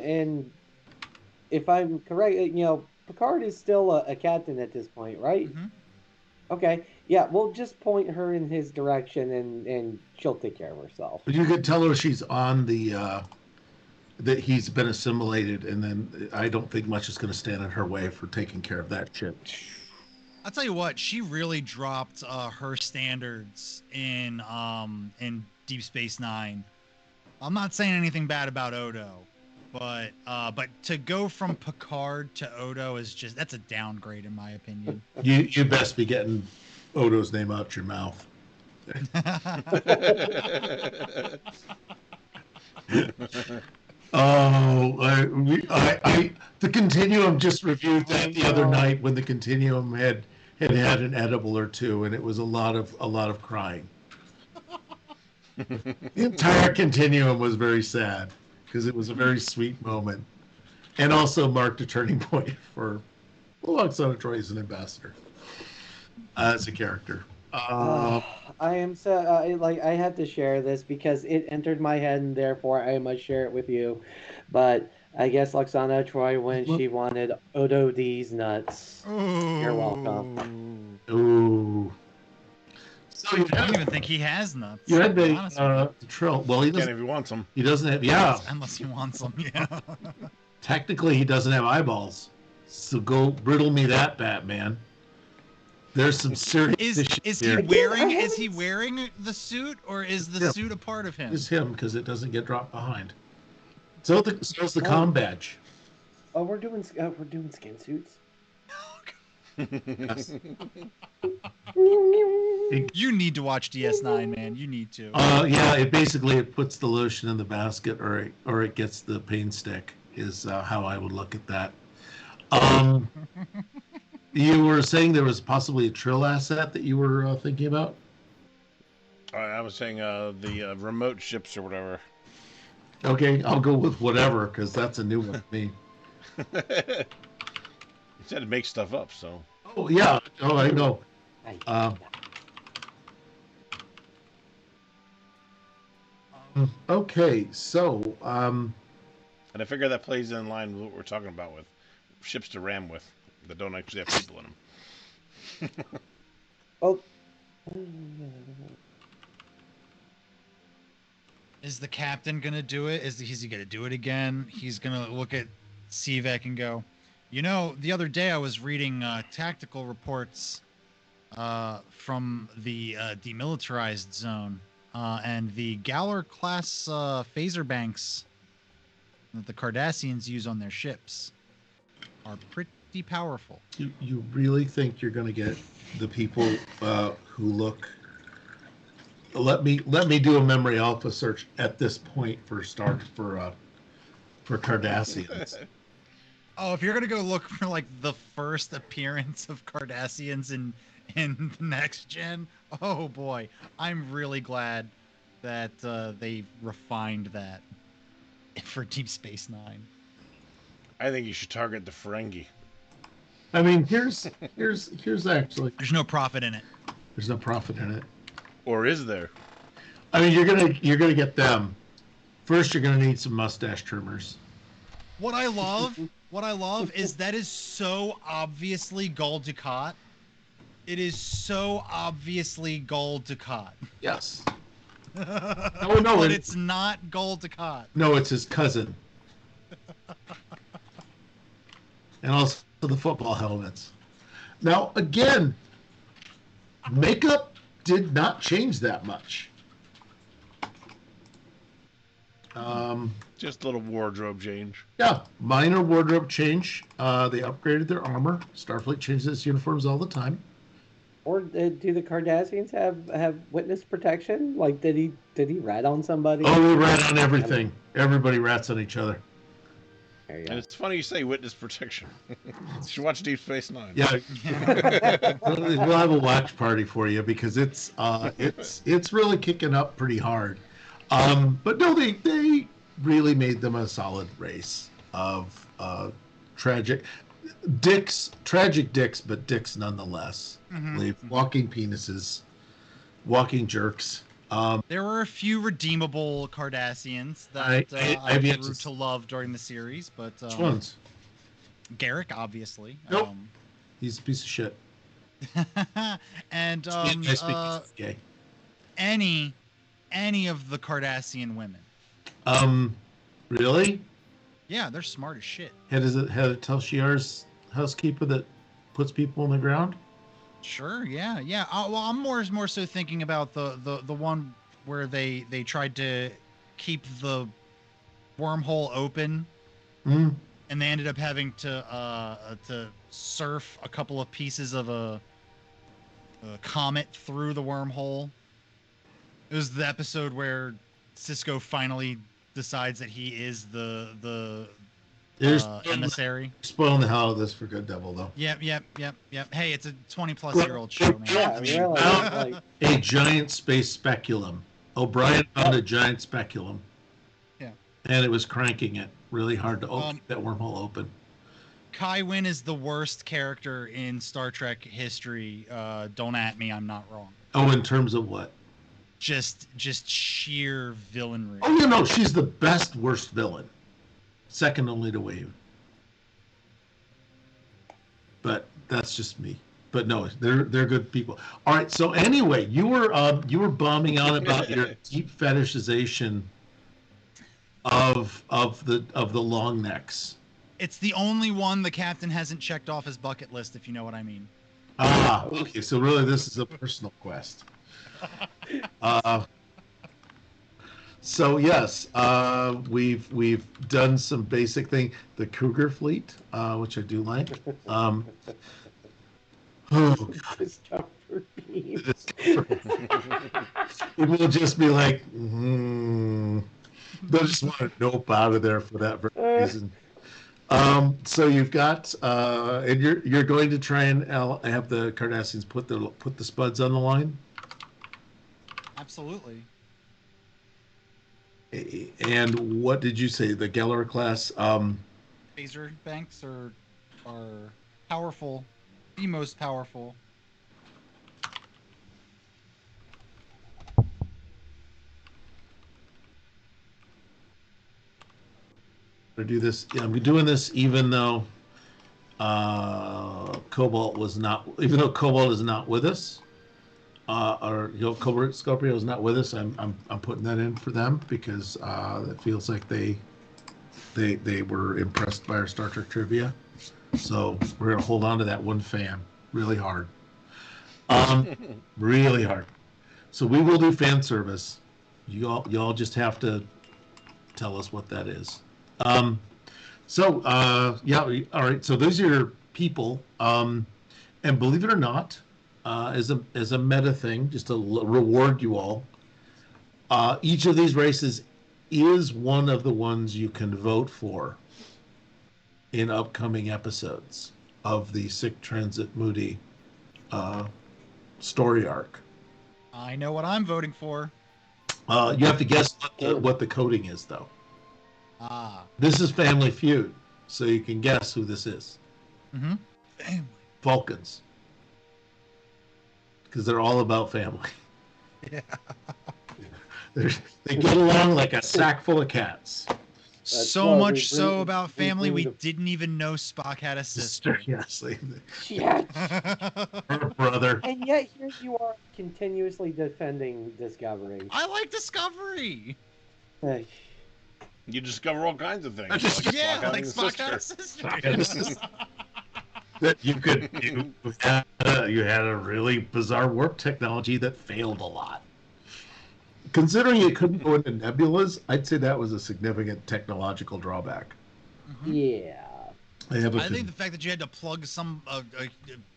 D: And if I'm correct, Picard is still a captain at this point, right?
C: Mm-hmm.
D: Okay, yeah, we'll just point her in his direction, and she'll take care of herself.
B: But you could tell her she's on the. That he's been assimilated, and then I don't think much is going to stand in her way for taking care of that shit.
C: I'll tell you what, she really dropped her standards in Deep Space Nine. I'm not saying anything bad about Odo, but to go from Picard to Odo that's a downgrade in my opinion.
B: You best be getting Odo's name out your mouth. The Continuum just reviewed that the other night when the Continuum had an edible or two, and it was a lot of crying. The entire Continuum was very sad, because it was a very sweet moment, and also marked a turning point for Loxana Troy as an ambassador, as a character.
D: I am so I have to share this because it entered my head, and therefore I must share it with you. But I guess Loxana Troy, when she wanted Odo D's nuts.
C: Ooh.
D: You're welcome.
B: Ooh. So you
C: I don't
B: had,
C: even think he has nuts.
B: you had
C: to be honest with you.
B: the Trill. Well, he
A: Can
B: doesn't.
A: if he wants them.
B: He doesn't have. Yeah,
C: Unless he wants them, yeah.
B: technically he doesn't have eyeballs. So go riddle me that, Batman. There's some serious issues
C: Is he
B: here.
C: wearing the suit, or is the
B: Yeah.
C: suit a part of him?
B: It's him because it doesn't get dropped behind. So's the
D: Oh.
B: comm badge.
D: Oh, we're doing skin suits.
B: Yes.
C: You need to watch DS9, man. You need to.
B: Yeah, it puts the lotion in the basket, or it gets the pain stick. Is how I would look at that. You were saying there was possibly a Trill asset that you were thinking about.
A: I was saying the remote ships or whatever.
B: Okay, I'll go with whatever because that's a new one to me.
A: He said to make stuff up, so.
B: Oh yeah. Oh, I know. Okay, so
A: And I figure that plays in line with what we're talking about with ships to ram with that don't actually have people in them.
D: Oh.
C: Is the captain gonna do it? Is he gonna do it again? He's gonna look at Sivek and go, the other day I was reading tactical reports from the demilitarized zone, and the Galler class phaser banks that the Cardassians use on their ships are pretty powerful.
B: you really think you're going to get the people who look? Let me do a memory alpha search at this point for Cardassians.
C: Oh, if you're gonna go look for like the first appearance of Cardassians in the next gen, oh boy, I'm really glad that they refined that for Deep Space Nine.
A: I think you should target the Ferengi.
B: I mean, here's actually
C: There's no profit in it.
B: there's no profit in it.
A: Or is there?
B: I mean, you're gonna get them. First, you're gonna need some mustache trimmers.
C: What I love is that is so obviously Gul Dukat. It is so obviously Gul Dukat.
B: Yes. No,
C: But it's not Gul Dukat.
B: No, it's his cousin. And also the football helmets. Now, again, makeup did not change that much.
A: Just a little wardrobe change.
B: Yeah, minor wardrobe change. They upgraded their armor. Starfleet changes its uniforms all the time.
D: Or do the Cardassians have witness protection? Like, did he rat on somebody?
B: Oh, they rat on everything. Everybody rats on each other.
D: There you
A: And
D: go.
A: it's funny you say witness protection. You should watch Deep Space Nine.
B: Yeah, we'll have a watch party for you because it's really kicking up pretty hard. But no, they really made them a solid race of tragic dicks, but dicks nonetheless. Walking penises, walking jerks.
C: There were a few redeemable Cardassians that I
B: I've yet
C: grew to love during the series, but
B: Which ones?
C: Garrick, obviously.
B: Nope. He's a piece of shit.
C: And
B: I speak gay.
C: any of the Cardassian women.
B: Really?
C: Yeah, they're smart as shit.
B: Head of Tel Shiar's housekeeper that puts people on the ground?
C: Sure, yeah. Well, I'm more so thinking about the one where they tried to keep the wormhole open,
B: Mm.
C: and they ended up having to surf a couple of pieces of a comet through the wormhole. It was the episode where Cisco finally decides that he is the emissary.
B: Spoiling the hell out of this for Good Devil, though.
C: Yep. Hey, it's a 20-plus-year-old show, man.
D: Yeah,
C: I mean,
D: really. Like,
B: A giant space speculum. O'Brien found a giant speculum.
C: Yeah.
B: And it was cranking it really hard to open that wormhole open.
C: Kai Wynn is the worst character in Star Trek history. Don't at me, I'm not wrong.
B: Oh, in terms of what?
C: Just sheer villainry.
B: Oh, no, she's the best worst villain. Second only to Wave. But that's just me. but no, they're good people. All right. So anyway, you were bombing on about your deep fetishization of the long necks.
C: It's the only one the captain hasn't checked off his bucket list, if you know what I mean.
B: Ah, okay. So really, this is a personal quest. Uh, so yes, we've done some basic thing. The Cougar fleet, which I do like. Oh God,
D: Discomfort beams.
B: people will just be like, they'll just want to nope out of there for that very reason. So you've got, and you're going to try and have the Cardassians put the spuds on the line.
C: Absolutely.
B: And what did you say? The Geller class?
C: Phaser banks are powerful, the most powerful.
B: To do this, yeah, I'm doing this even though Cobalt was not, even though Cobalt is not with us. Or Cobalt Scorpio is not with us. I'm putting that in for them because it feels like they were impressed by our Star Trek trivia. So we're gonna hold on to that one fan really hard, really hard. So we will do fan service. You all just have to tell us what that is. Yeah, all right. So those are your people, and believe it or not, as a meta thing, just to reward you all, each of these races is one of the ones you can vote for in upcoming episodes of the Sick Transit Moody story arc.
C: I know what I'm voting for.
B: You have to guess what the coding is, though. This is Family Feud, so you can guess who this is.
C: Mm-hmm. Family.
B: Vulcans. Because they're all about family.
C: Yeah.
B: They get along like a sack full of cats.
C: So much so about family, we didn't even know Spock had a sister.
B: Yes.
D: Yeah.
B: Her brother.
D: And yet here you are continuously defending Discovery.
C: I like Discovery.
A: You discover all kinds of things.
C: Like Spock had a sister.
B: That you had a really bizarre warp technology that failed a lot. Considering it couldn't go into nebulas, I'd say that was a significant technological drawback.
C: Mm-hmm.
D: Yeah.
C: I think the fact that you had to plug a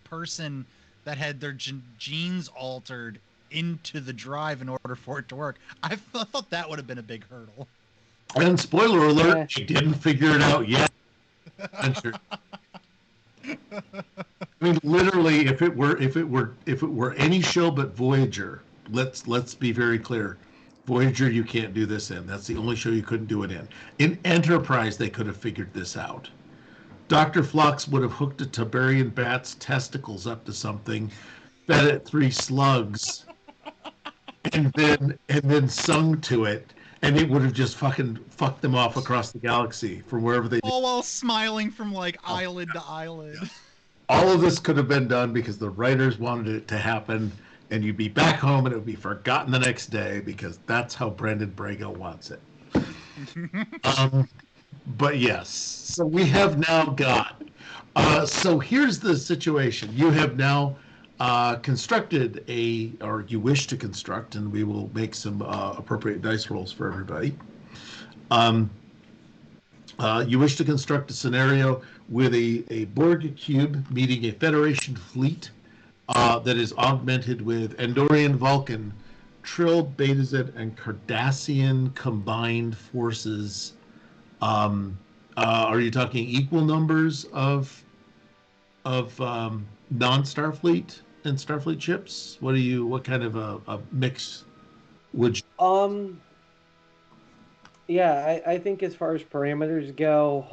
C: person that had their genes altered into the drive in order for it to work, I thought that would have been a big hurdle.
B: And spoiler alert, she didn't figure it out yet. I mean, literally, if it were any show but Voyager, let's be very clear. Voyager, you can't do this in. That's the only show you couldn't do it in. In Enterprise, they could have figured this out. Dr. Phlox would have hooked a Tiberian bat's testicles up to something, fed it 3 slugs, and then sung to it, and it would have just fucking fucked them off across the galaxy from wherever they.
C: All while smiling from like eyelid to eyelid.
B: All of this could have been done because the writers wanted it to happen, and you'd be back home and it would be forgotten the next day because that's how Brendan Brago wants it. But yes, so we have now got. So here's the situation: you have now constructed or you wish to construct, and we will make some appropriate dice rolls for everybody. You wish to construct a scenario with a Borg cube meeting a Federation fleet that is augmented with Andorian, Vulcan, Trill, Betazed, and Cardassian combined forces. Are you talking equal numbers of non-Starfleet and Starfleet ships? What kind of a mix would you?
D: Yeah, I think as far as parameters go,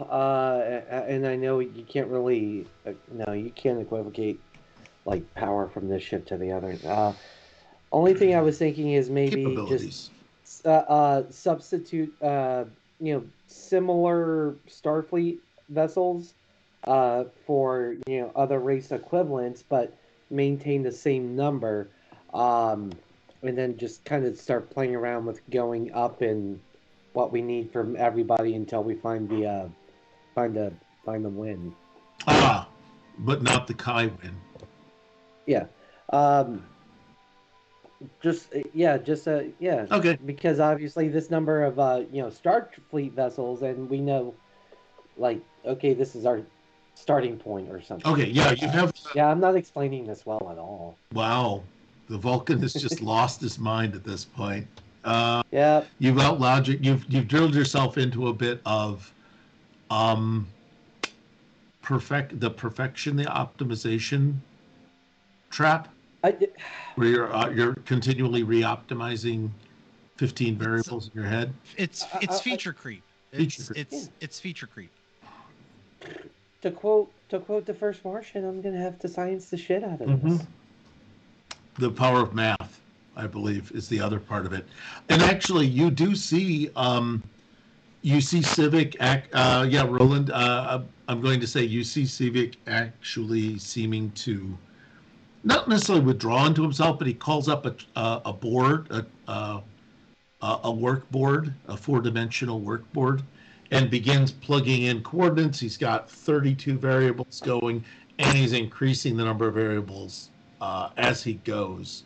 D: and I know you can't really, no, you can't equivocate like power from this ship to the other. Only thing I was thinking is maybe just substitute, similar Starfleet vessels for other race equivalents, but maintain the same number, and then just kind of start playing around with going up in what we need from everybody until we find find the find the win.
B: Ah, but not the Kai win.
D: Yeah. Um, yeah,
B: Okay.
D: because obviously this number of Starfleet vessels, and we know, like, okay, this is our starting point or something.
B: Okay, yeah, you have.
D: Yeah, I'm not explaining this well at all.
B: Wow, the Vulcan has just lost his mind at this point.
D: Yeah,
B: You've out logic. You've drilled yourself into a bit of um, perfection, the optimization trap,
D: I
B: where you're continually re-optimizing 15 variables in your head.
C: It's feature creep.
B: Feature creep.
C: It's feature creep.
D: to quote the first Martian, I'm gonna have to science the shit out of
B: Mhm.
D: this.
B: The power of math, I believe, is the other part of it. And actually, you do see Civic. Roland. I'm going to say you see Civic actually seeming to not necessarily withdraw into himself, but he calls up a board, a work board, a 4-dimensional work board, and begins plugging in coordinates. He's got 32 variables going, and he's increasing the number of variables as he goes,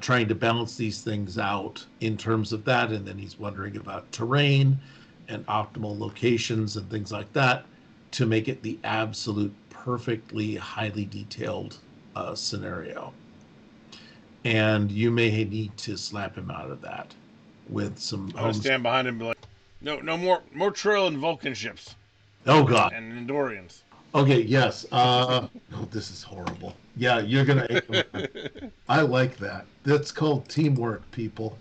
B: trying to balance these things out in terms of that. And then he's wondering about terrain and optimal locations and things like that to make it the absolute perfectly highly detailed scenario. And you may need to slap him out of that with some.
A: I'm gonna stand behind him and be like, no more Trill and Vulcan ships.
B: Oh God.
A: And Endorians.
B: Okay. Yes. Oh, this is horrible. Yeah, you're gonna. I like that. That's called teamwork, people.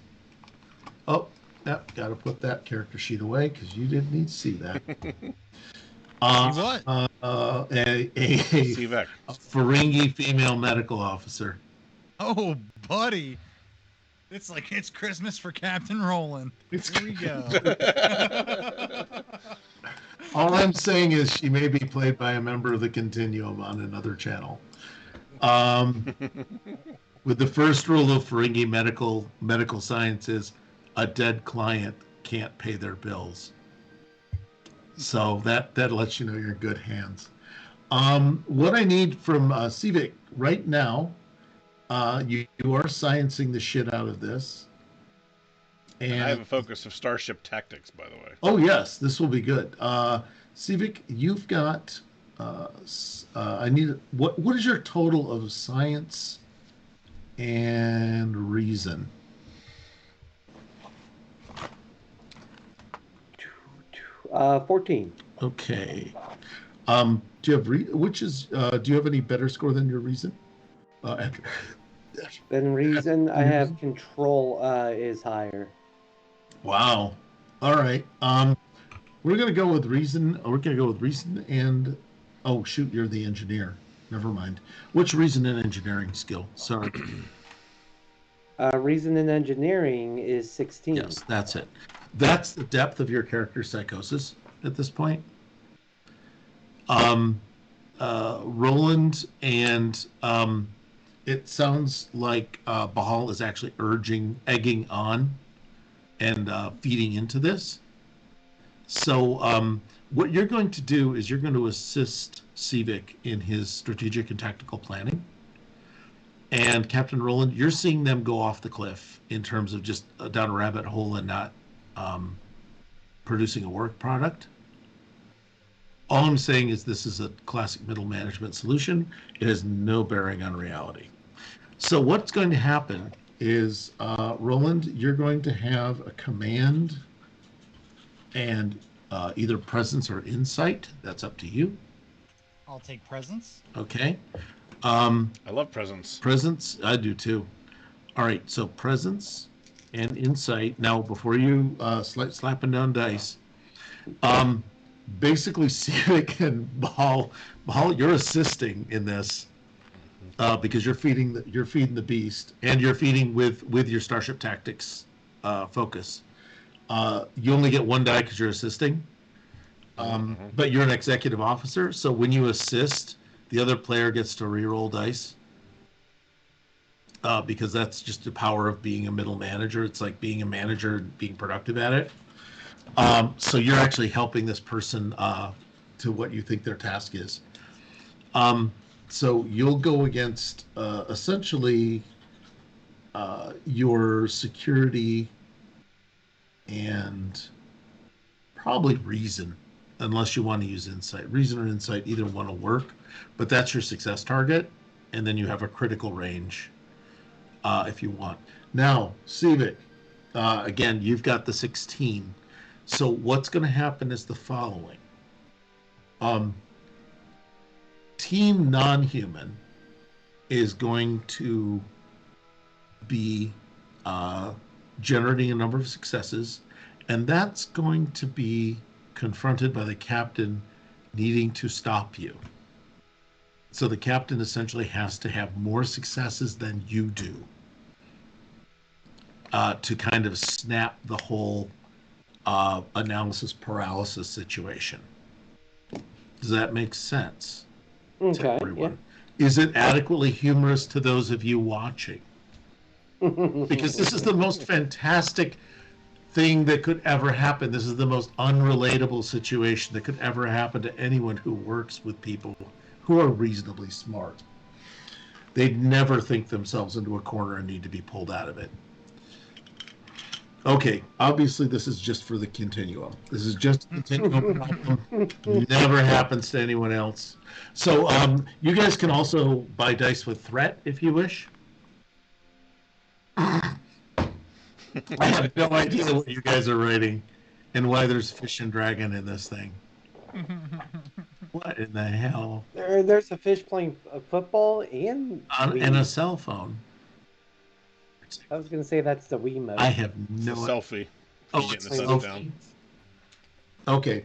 B: Oh, yep. Got to put that character sheet away because you didn't need to see that.
C: What?
B: A Ferengi female medical officer.
C: Oh, buddy. It's like it's Christmas for Captain Roland. Here we go.
B: All I'm saying is she may be played by a member of the Continuum on another channel. With the first rule of Ferengi medical science is a dead client can't pay their bills. So that lets you know you're in good hands. What I need from Civic right now, you are sciencing the shit out of this.
A: And I have a focus of Starship Tactics, by the way.
B: Oh yes, this will be good. Civic, you've got. I need. What is your total of science and reason?
D: 14.
B: Okay. Do you have do you have any better score than your reason?
D: Then reason I have control is higher.
B: Wow. All right. We're gonna go with reason. We're gonna go with reason and. Oh shoot! You're the engineer. Never mind. Which reason and engineering skill? Sorry.
D: Reason and engineering is 16.
B: Yes, that's it. That's the depth of your character psychosis at this point. Roland and it sounds like Bahal is actually egging on, and feeding into this. So what you're going to do is you're going to assist Civic in his strategic and tactical planning. And Captain Roland, you're seeing them go off the cliff in terms of just down a rabbit hole and not producing a work product. All I'm saying is this is a classic middle management solution. It has no bearing on reality. So what's going to happen is, Roland, you're going to have a command and either presence or insight. That's up to you.
C: I'll take presence.
B: Okay.
A: I love presence.
B: Presence, I do too. All right, so presence and insight. Now, before you slapping down dice, basically Civic and Bahal, you're assisting in this because you're feeding the beast, and you're feeding with your Starship Tactics focus. You only get one die because you're assisting, but you're an executive officer, so when you assist, the other player gets to reroll dice because that's just the power of being a middle manager. It's like being a manager and being productive at it. So you're actually helping this person to what you think their task is. So you'll go against essentially your security and probably reason, unless you want to use insight. Reason or insight, either one will work, but that's your success target, and then you have a critical range if you want. Now, Civic, again, you've got the 16. So what's going to happen is the following. Team non-human is going to be generating a number of successes, and that's going to be confronted by the captain needing to stop you. So the captain essentially has to have more successes than you do to kind of snap the whole analysis paralysis situation. Does that make sense to everyone? Yeah. Is it adequately humorous to those of you watching? Because this is the most fantastic thing that could ever happen. This is the most unrelatable situation that could ever happen to anyone who works with people who are reasonably smart. They'd never think themselves into a corner and need to be pulled out of it. Okay, obviously this is just for the continuum. This is just a continuum problem. Never happens to anyone else. So you guys can also buy dice with threat if you wish. I have no idea what you guys are writing and why there's fish and dragon in this thing. What in the hell?
D: There's a fish playing football and
B: a cell phone.
D: I was going to say that's the Wiimote.
B: I have no
A: selfie.
B: Oh, it's a selfie. Okay.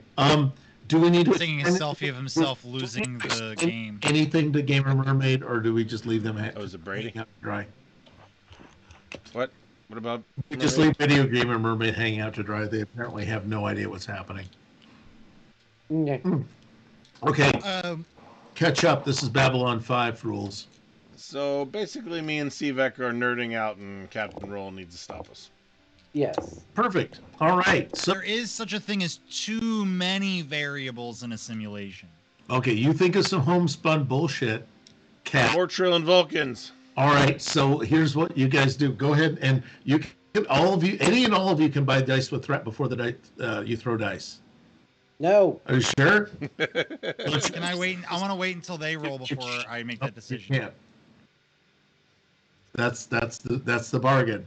B: Do we need to
C: taking a selfie of himself losing the game?
B: Anything to Gamer Mermaid, or do we just leave them?
A: Oh, is it Brady?
B: Dry.
A: What? What about?
B: We just leave Video Gamer Mermaid hanging out to dry. They apparently have no idea what's happening.
D: Yeah.
B: Okay. Catch up. This is Babylon 5 rules.
A: So basically, me and Sivek are nerding out, and Captain Roll needs to stop us.
D: Yes.
B: Perfect. All right. So
C: there is such a thing as too many variables in a simulation.
B: Okay, you think of some homespun bullshit, Cat.
A: More Trillion Vulcans.
B: All right. So here's what you guys do. Go ahead and you can, all of you, any and all of you, can buy dice with threat before the dice you throw dice.
D: No.
B: Are you sure?
C: Can I wait? I want to wait until they roll before I make that decision.
B: You can't. That's the bargain.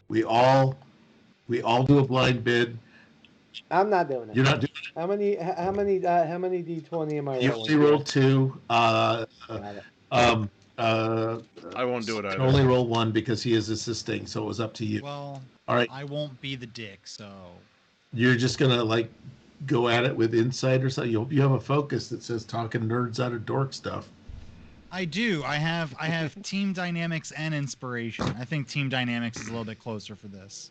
B: We all do a blind bid.
D: I'm not doing it.
B: You're not doing it.
D: How many D20 am I rolling?
B: You only roll 2.
A: I won't do it either.
B: Only roll 1 because he is assisting, so it was up to you.
C: Well,
B: all right.
C: I won't be the dick, so
B: you're just gonna go at it with insight or something. You have a focus that says talking nerds out of dork stuff.
C: I do. I have team dynamics and inspiration. I think team dynamics is a little bit closer for this.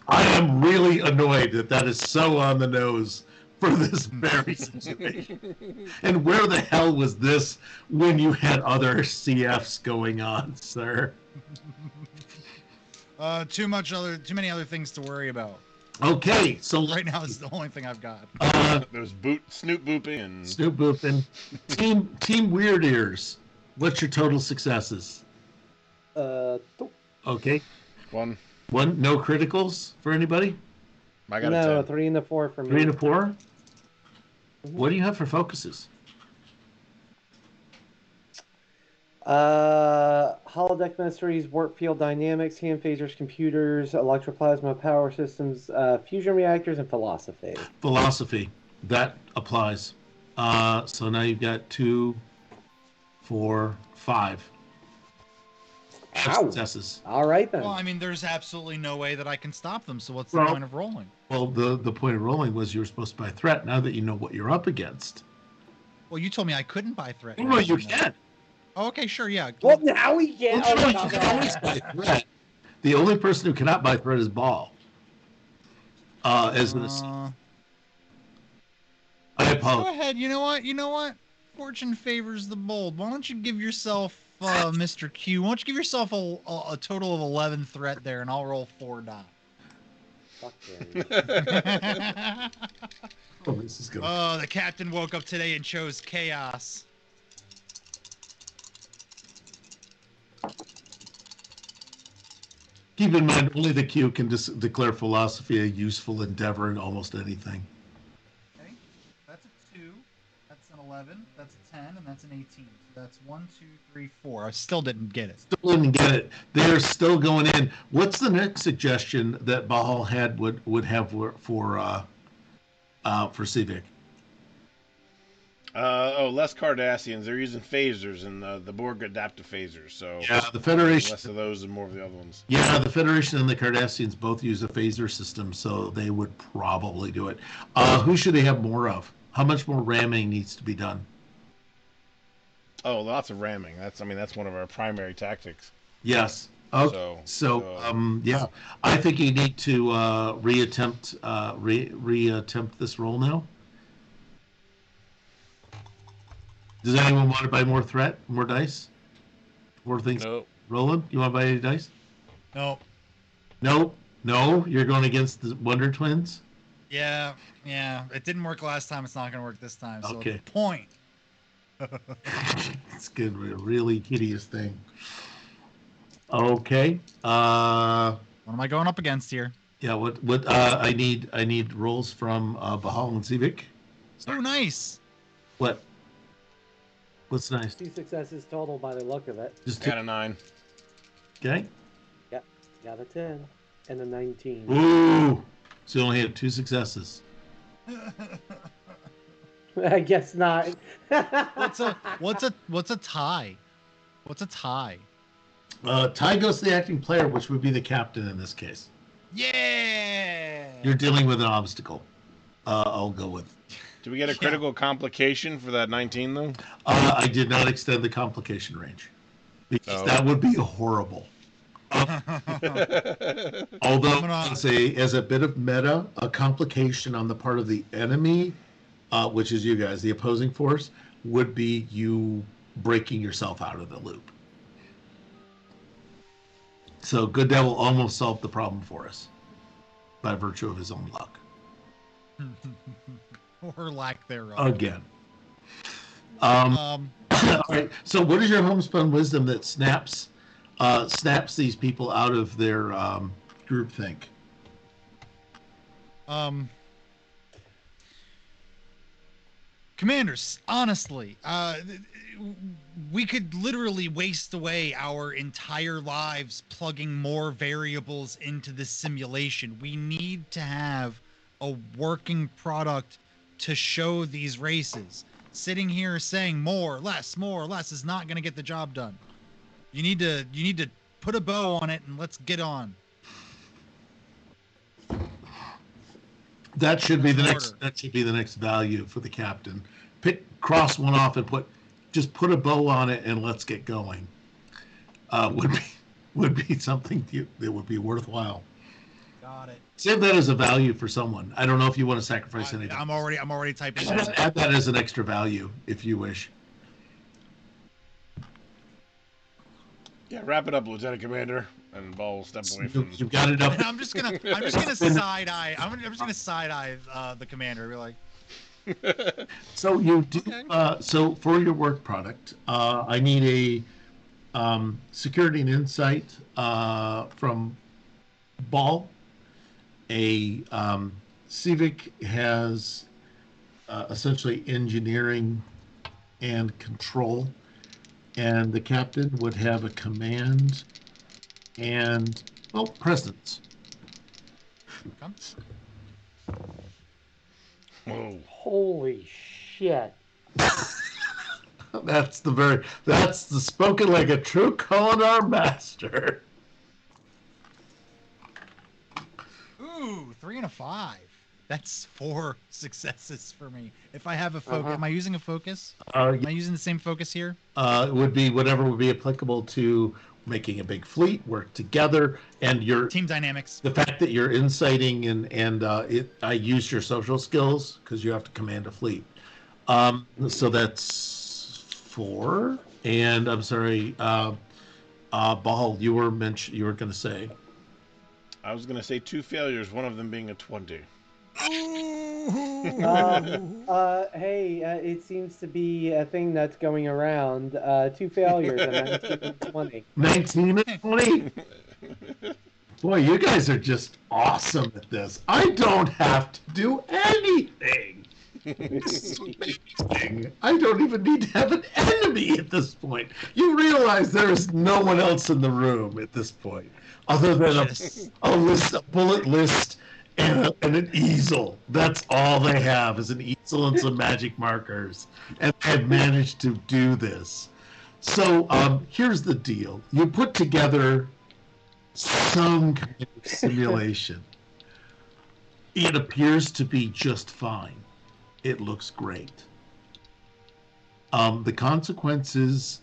B: I am really annoyed that is so on the nose for this very situation. And where the hell was this when you had other CFs going on, sir?
C: Too many other things to worry about.
B: Okay, so
C: right now is the only thing I've got.
A: There's Snoop Booping.
B: Snoop Booping. Team Weird Ears. What's your total successes?
D: 2.
B: Okay.
A: 1.
B: No criticals for anybody?
A: I got
D: no,
A: a 10.
D: 3 and a 4 for me.
B: 3 and a 4?
D: Mm-hmm.
B: What do you have for focuses?
D: Holodeck Ministries, Warp Field Dynamics, Hand Phasers, Computers, Electroplasma Power Systems, Fusion Reactors, and Philosophy.
B: Philosophy. That applies. So now you've got 2, 4, 5. Successes.
D: All right, then.
C: Well, I mean, there's absolutely no way that I can stop them, so what's the point of rolling?
B: Well, the point of rolling was you were supposed to buy threat. Now that you know what you're up against.
C: Well, you told me I couldn't buy threat.
B: No, you can.
C: Oh, okay, sure, yeah.
D: Well, now we can.
B: Well, you can always buy threat. The only person who cannot buy threat is Ball. I apologize.
C: Go ahead. You know what? Fortune favors the bold. Why don't you give yourself Mr. Q. Why don't you give yourself a total of 11 threat there, and I'll roll 4 die.
D: Fuck yeah.
B: Oh, this is good.
C: Oh, the captain woke up today and chose chaos.
B: Keep in mind, only the Q can declare philosophy a useful endeavor in almost anything.
C: Okay, that's a 2, that's an 11, that's a 10, and that's an 18. So that's 1, 2, 3, 4. I still didn't get it.
B: Still didn't get it. They're still going in. What's the next suggestion that Bahal had would have for Civic?
A: Less Cardassians. They're using phasers, and the Borg adapt to phasers. So
B: Yeah, the Federation.
A: Less of those and more of the other ones.
B: Yeah, the Federation and the Cardassians both use a phaser system, so they would probably do it. Who should they have more of? How much more ramming needs to be done?
A: Oh, lots of ramming. That's one of our primary tactics.
B: Yes. Okay. Yeah, I think you need to reattempt this roll now. Does anyone want to buy more threat, more dice, more things?
A: Nope.
B: Roland, you want to buy any dice?
C: Nope.
B: Nope. No, you're going against the Wonder Twins.
C: Yeah. It didn't work last time. It's not going to work this time. So
B: Okay.
C: Point.
B: It's going to be a really hideous thing. Okay.
C: What am I going up against here?
B: Yeah. What? I need rolls from Bahal and Civic.
C: Oh, nice.
B: What? What's nice?
D: 2 successes total by the look of it.
B: Just
A: Got a 9.
B: Okay.
D: Yep, got a 10 and a 19.
B: Ooh. So you only had 2 successes.
D: I guess not.
C: What's a tie? What's a tie?
B: Tie goes to the acting player, which would be the captain in this case.
C: Yeah.
B: You're dealing with an obstacle. I'll go with.
A: Do we get a critical complication for that 19 though?
B: I did not extend the complication range because that would be horrible. Although, as a bit of meta, a complication on the part of the enemy, which is you guys, the opposing force, would be you breaking yourself out of the loop. So Good Devil almost solved the problem for us by virtue of his own luck.
C: Or lack thereof.
B: Again. All right. So, what is your homespun wisdom that snaps these people out of their groupthink?
C: Commanders, honestly, we could literally waste away our entire lives plugging more variables into this simulation. We need to have a working product to show these races. Sitting here saying more, less is not going to get the job done. You need to put a bow on it and let's get on.
B: That should be the next. That should be the next value for the captain. Cross one off and put a bow on it and let's get going. Would be something that would be worthwhile.
C: Got it.
B: Save that as a value for someone. I don't know if you want to sacrifice anything.
C: I'm already typing.
B: Add that as an extra value if you wish.
A: Yeah, wrap it up, Lieutenant Commander, and Ball will step away from.
B: You've got it up.
C: I'm just gonna side eye. I'm just gonna side eye the commander. Be like.
B: So you do. Okay. So for your work product, I need a security and insight from Ball. A Civic has essentially engineering and control, and the captain would have a command and presence.
A: Whoa.
D: Holy shit.
B: That's the spoken like a true Kolinar master.
C: Ooh, 3 and a 5. That's 4 successes for me. If I have a focus, am I using a focus? Am I using the same focus here?
B: It would be whatever would be applicable to making a big fleet, work together, and your
C: team dynamics.
B: The fact that you're inciting I used your social skills because you have to command a fleet. So that's 4, And I'm sorry, Bahal, you were going to say.
A: I was going to say 2 failures, one of them being a 20.
D: Hey, it seems to be a thing that's going around. 2 failures, a 19 and 20.
B: 19 and 20. Boy, you guys are just awesome at this. I don't have to do anything. This is amazing. I don't even need to have an enemy at this point. You realize there is no one else in the room at this point, other than a bullet list, and an easel. That's all they have is an easel and some magic markers, and they've managed to do this. So here's the deal: you put together some kind of simulation. It appears to be just fine. It looks great. The consequences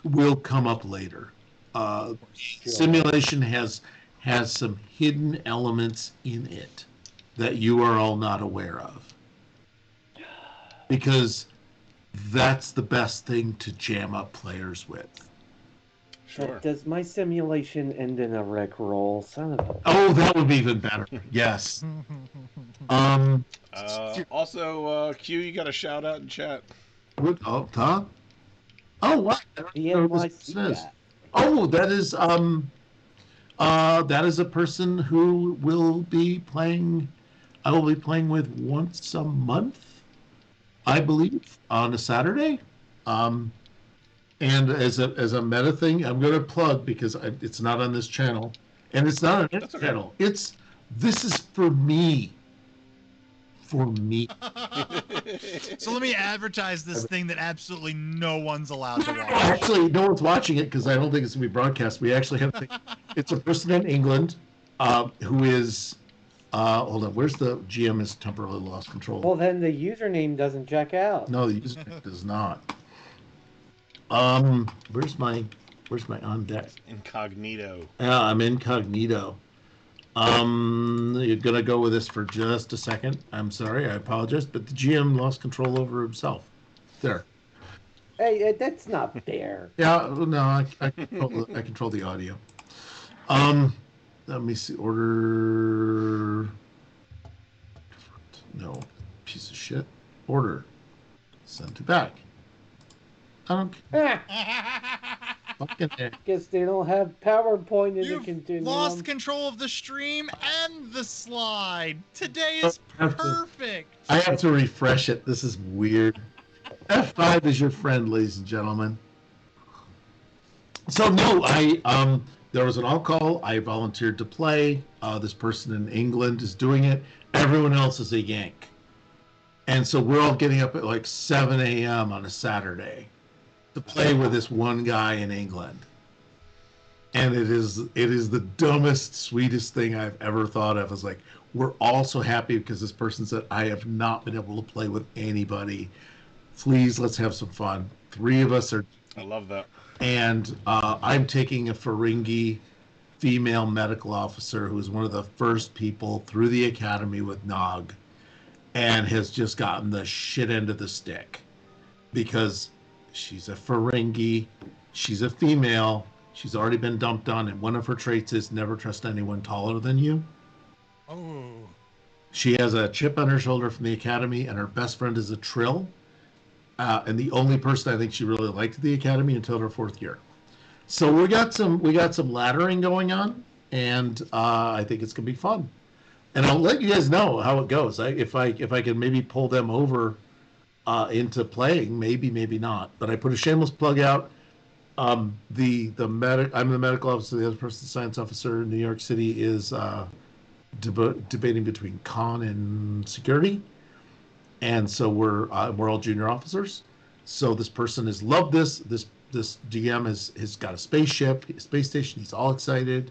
B: will come up later. Simulation has some hidden elements in it that you are all not aware of, because that's the best thing to jam up players with.
A: Sure.
D: Does my simulation end in a Rick roll? Son of a...
B: Oh, that would be even better. Yes.
A: Also, Q, you got a shout out in chat.
B: Oh, Tom? Oh, what?
D: The NYC guy.
B: Oh, that is a person who will be playing. I will be playing with once a month, I believe, on a Saturday. And as a meta thing, I'm going to plug, because it's not on this channel, and it's not on this channel. This is for me. For me.
C: So let me advertise this thing that absolutely no one's allowed to watch.
B: Actually, no one's watching it because I don't think it's going to be broadcast. We actually have it's a person in England who is hold on. Where's the GM has temporarily lost control?
D: Well, then the username doesn't check out.
B: No, the username does not. Where's my on deck?
A: Incognito.
B: Yeah, I'm incognito. You're gonna go with this for just a second. I'm sorry, I apologize, but the GM lost control over himself. There.
D: Hey, that's not fair.
B: Yeah, no, I control the audio. Let me see. Order. No, piece of shit. Order. Send to back. I don't care. Fucking heck.
D: Guess they don't have PowerPoint in the
C: You've
D: continuum.
C: lost control of the stream and the slide. Today is perfect.
B: I have to refresh it. This is weird. F5 is your friend, ladies and gentlemen. So no, there was an all-call. I volunteered to play. This person in England is doing it. Everyone else is a yank. And so we're all getting up at like 7 a.m. on a Saturday to play with this one guy in England. And it is the dumbest, sweetest thing I've ever thought of. It's like, we're all so happy because this person said, I have not been able to play with anybody. Please, let's have some fun. 3 of us are.
A: I love that.
B: And I'm taking a Ferengi female medical officer who was one of the first people through the academy with Nog and has just gotten the shit end of the stick because she's a Ferengi, she's a female, she's already been dumped on, and one of her traits is never trust anyone taller than you.
C: Oh.
B: She has a chip on her shoulder from the academy, and her best friend is a Trill. And the only person I think she really liked at the academy until her 4th year. So we got some laddering going on, and I think it's gonna be fun. And I'll let you guys know how it goes. If I can maybe pull them over into playing, maybe not. But I put a shameless plug out. I'm the medical officer. The other person, the science officer in New York City, is debating between con and security. And so we're all junior officers. So this person has loved this. This GM has got a spaceship, a space station. He's all excited.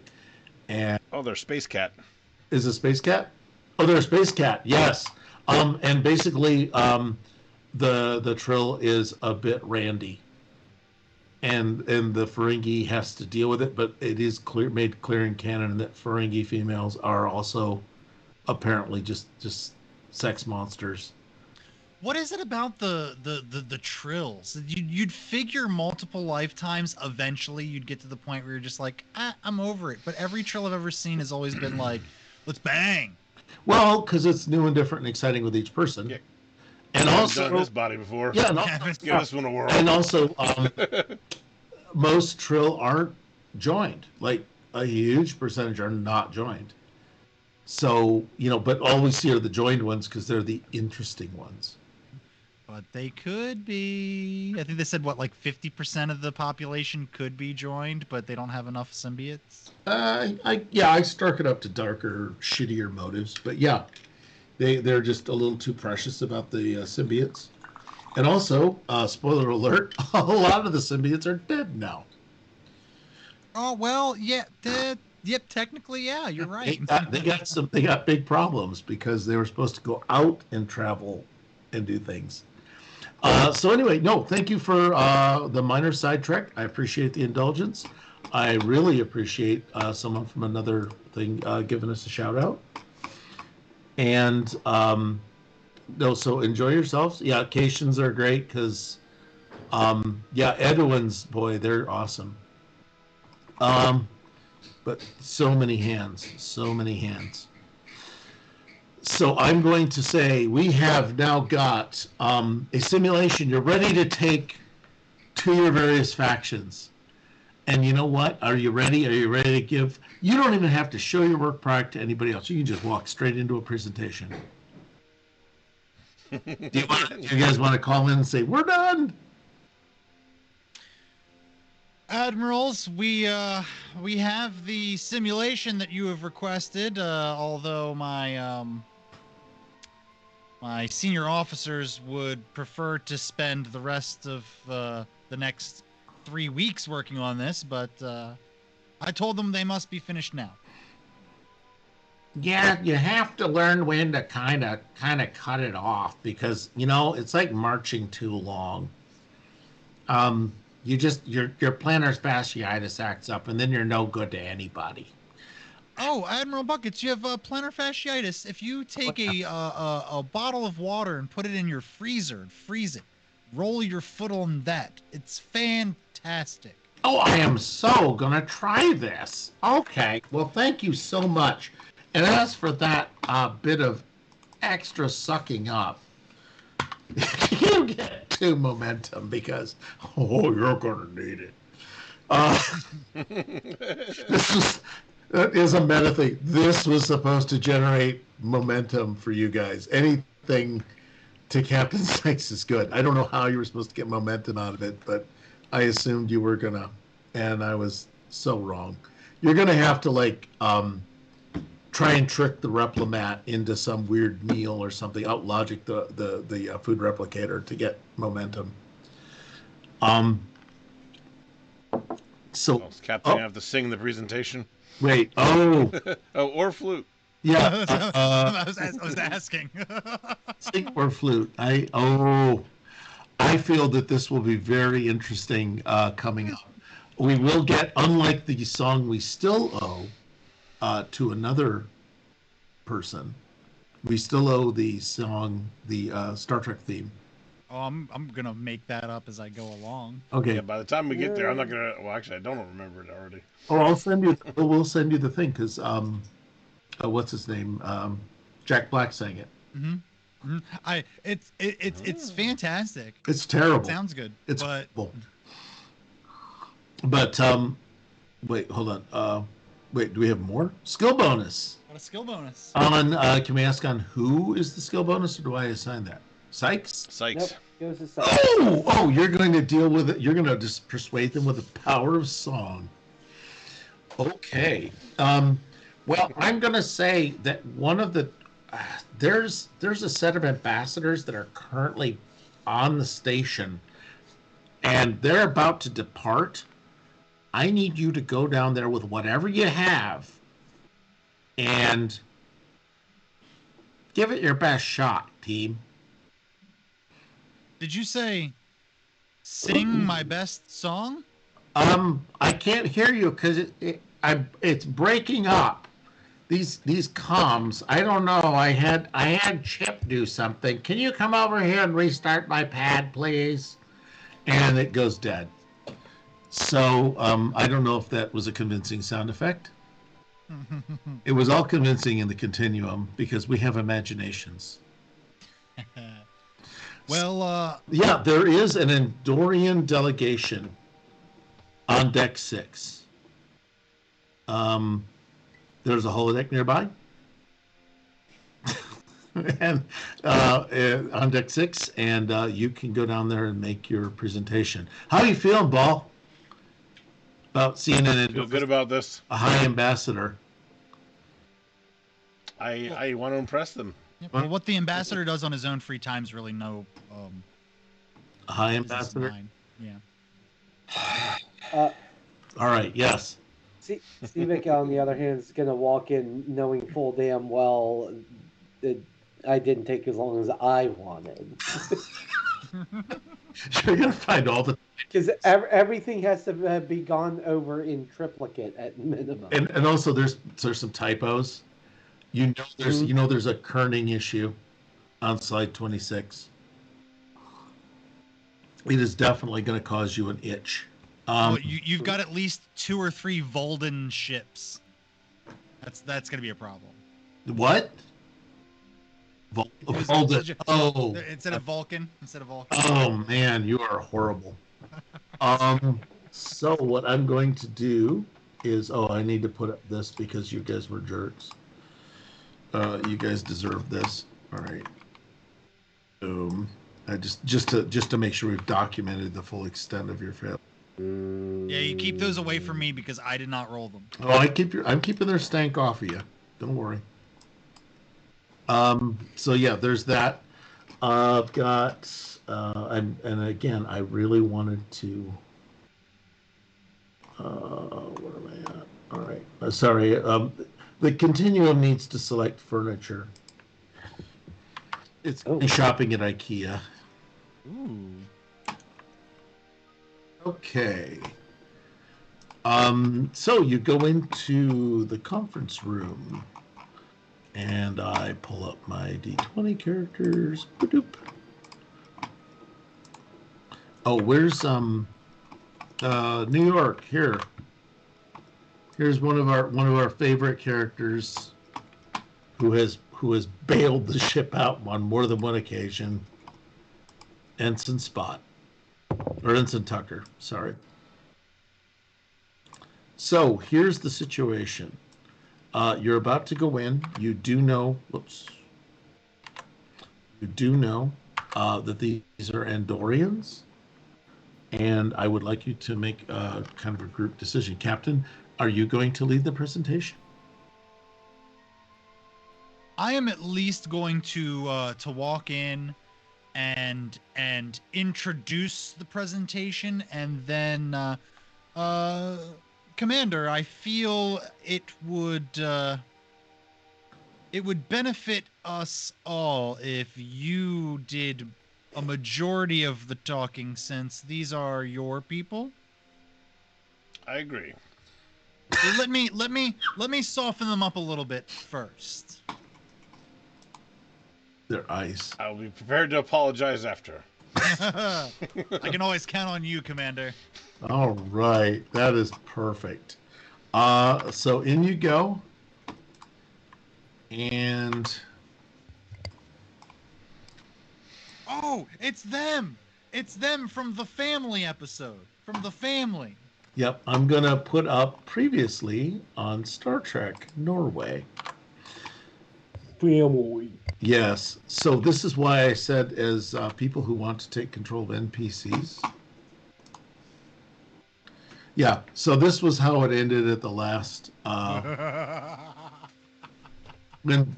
B: And
A: they're Space Cat.
B: Is a Space Cat? Oh, they're a Space Cat. Yes. And basically, the Trill is a bit randy, and the Ferengi has to deal with it. But it is made clear in canon that Ferengi females are also apparently just sex monsters.
C: What is it about the trills? You'd figure multiple lifetimes eventually you'd get to the point where you're just like, I'm over it. But every trill I've ever seen has always been like, let's bang.
B: Well, because it's new and different and exciting with each person.
A: Yeah.
B: And
A: I've
B: also,
A: done this body before.
B: yeah,
A: Let's give this one a whirl.
B: and also, most trill aren't joined. Like a huge percentage are not joined. So, but all we see are the joined ones because they're the interesting ones.
C: But they could be. I think they said what, like 50% of the population could be joined, but they don't have enough symbiotes.
B: I struck it up to darker, shittier motives, but yeah, they're just a little too precious about the symbiotes. And also, spoiler alert, a lot of the symbiotes are dead now.
C: Oh well, yeah, yep. Technically, yeah, you're right.
B: They got big problems because they were supposed to go out and travel and do things. So anyway, no, thank you for the minor sidetrack. I appreciate the indulgence. I really appreciate someone from another thing giving us a shout out. And so enjoy yourselves. Yeah, Cations are great because, Edwin's, boy, they're awesome. But so many hands. So I'm going to say we have now got a simulation. You're ready to take to your various factions. And you know what? Are you ready? Are you ready to give? You don't even have to show your work product to anybody else. You can just walk straight into a presentation. Do you guys want to call in and say, we're done?
C: Admirals, we have the simulation that you have requested, although my senior officers would prefer to spend the rest of the next 3 weeks working on this, but I told them they must be finished now.
B: Yeah, you have to learn when to kind of cut it off because it's like marching too long. Your plantar fasciitis acts up, and then you're no good to anybody.
C: Oh, Admiral Buckets, you have plantar fasciitis. If you take a bottle of water and put it in your freezer and freeze it, roll your foot on that. It's fantastic.
B: Oh, I am so gonna try this. Okay, well, thank you so much. And as for that bit of extra sucking up, you get to momentum because, you're gonna need it. That is a meta thing. This was supposed to generate momentum for you guys. Anything to Captain Sykes is good. I don't know how you were supposed to get momentum out of it, but I assumed you were gonna, and I was so wrong. You're gonna have to try and trick the Replimat into some weird meal or something. Out logic the food replicator to get momentum. So
A: does Captain have to sing the presentation?
B: Wait.
A: Or flute.
B: Yeah.
C: I was asking.
B: Sing or flute. I feel that this will be very interesting coming up. We will get, unlike the song we still owe to another person, we still owe the song, the Star Trek theme.
C: Oh, I'm gonna make that up as I go along.
B: Okay.
A: Yeah, by the time we get there, I'm not gonna. Well, actually, I don't remember it already.
B: Oh, we'll send you the thing because what's his name? Jack Black sang it.
C: Mm-hmm. It's fantastic.
B: It's terrible.
C: It sounds good.
B: It's horrible. But wait, hold on. Wait, do we have more skill bonus?
C: Got a skill bonus.
B: Can we ask on who is the skill bonus, or do I assign that? Sykes.
A: Sykes.
D: Nope, goes to Sykes.
B: Oh, you're going to deal with it. You're going to just persuade them with the power of song. Okay. Well, I'm going to say that one of the there's a set of ambassadors that are currently on the station, and they're about to depart. I need you to go down there with whatever you have and give it your best shot, team.
C: Did you say sing my best song?
B: I can't hear you because it's breaking up. these comms. I don't know. I had Chip do something. Can you come over here and restart my pad, please? And it goes dead. So I don't know if that was a convincing sound effect. It was all convincing in the continuum because we have imaginations.
C: Well,
B: Yeah, there is an Endorian delegation on deck 6. There's a holodeck nearby. And on deck 6, and you can go down there and make your presentation. How are you feeling, Ball? About seeing
A: Feel good about this.
B: a high ambassador.
A: I want to impress them.
C: well, what the ambassador does on his own free time is really no
B: A high
C: business of
B: ambassador.
C: mine. Yeah.
B: All right. Yes.
D: Stevik, on the other hand, is going to walk in knowing full damn well that I didn't take as long as I wanted.
B: You're gonna find all the
D: Because everything has to be gone over in triplicate at minimum.
B: and also there's some typos. There's a kerning issue on slide 26. It is definitely going to cause you an itch.
C: Well, you've got at least 2 or 3 Volden ships. That's going to be a problem.
B: What? Oh,
C: Instead of Vulcan.
B: oh man, you are horrible. So what I'm going to do is, I need to put up this because you guys were jerks. You guys deserve this. All right. Boom. I just to make sure we've documented the full extent of your fail.
C: Yeah, you keep those away from me because I did not roll them.
B: Oh, I'm keeping their stank off of you. Don't worry. So yeah, there's that. I've got and again, I really wanted to. Where am I at? All right. Sorry. The continuum needs to select furniture. It's shopping at IKEA.
C: Ooh.
B: Okay. So you go into the conference room, and I pull up my D20 characters. Ba-doop. Oh, where's New York? Here's one of our favorite characters, who has bailed the ship out on more than one occasion. Ensign Tucker. Sorry. So here's the situation. You're about to go in. You do know. You do know that these are Andorians, and I would like you to make kind of a group decision. Captain, are you going to lead the presentation?
C: I am at least going to walk in and introduce the presentation, and then Commander, I feel it would benefit us all if you did a majority of the talking, since these are your people.
A: I agree.
C: So let me soften them up a little bit first.
B: They're ice.
A: I'll be prepared to apologize after.
C: I can always count on you, Commander.
B: All right, that is perfect. So in you go, and
C: it's them! It's them from the family episode. From the family.
B: Yep, I'm gonna put up previously on Star Trek Norway.
D: Family.
B: Yes, so this is why I said, as people who want to take control of NPCs. Yeah, so this was how it ended at the last. When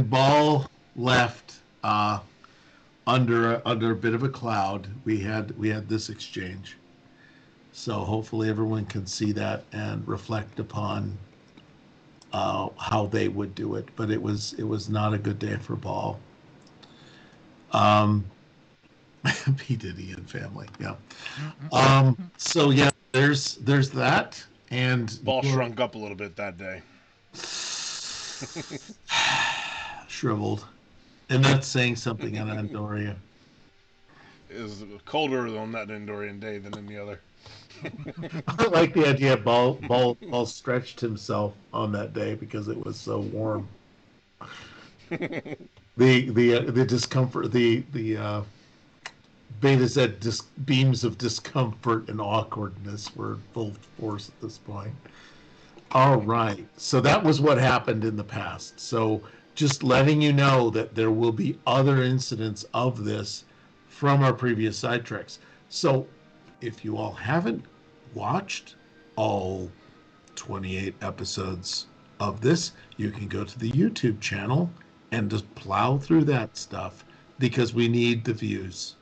B: Ball left under a bit of a cloud, we had this exchange. So hopefully everyone can see that and reflect upon how they would do it. But it was not a good day for Ball. P. Diddy and family, yeah. So yeah, there's that, and
A: Ball shrunk up a little bit that day.
B: Shriveled. And that's saying something on Andoria.
A: Is colder on that Endorian day than any other.
B: I like the idea Ball stretched himself on that day because it was so warm. The discomfort, the Beta said beams of discomfort and awkwardness were full force at this point. All right. So that was what happened in the past. So just letting you know that there will be other incidents of this from our previous side treks. So if you all haven't watched all 28 episodes of this, you can go to the YouTube channel and just plow through that stuff because we need the views.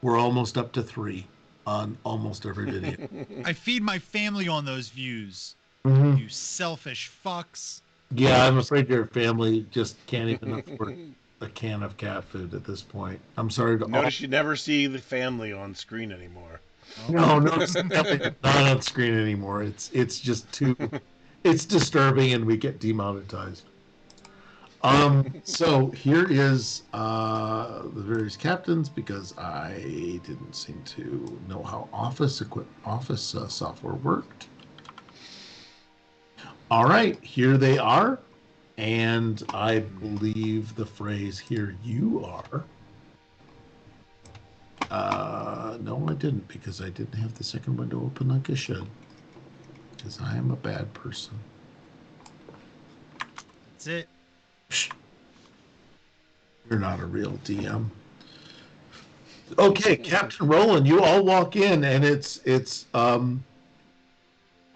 B: We're almost up to 3 on almost every video.
C: I feed my family on those views.
B: Mm-hmm.
C: You selfish fucks.
B: Yeah, I'm afraid your family just can't even afford a can of cat food at this point. I'm sorry to
A: Notice you never see the family on screen anymore.
B: No, it's not on screen anymore. It's just too it's disturbing and we get demonetized. So here is the various captains because I didn't seem to know how office software worked. All right, here they are, and I believe the phrase "here you are." No, I didn't because I didn't have the second window open like I should because I am a bad person.
C: That's it.
B: You're not a real DM. Okay, Captain Roland, you all walk in, and it's the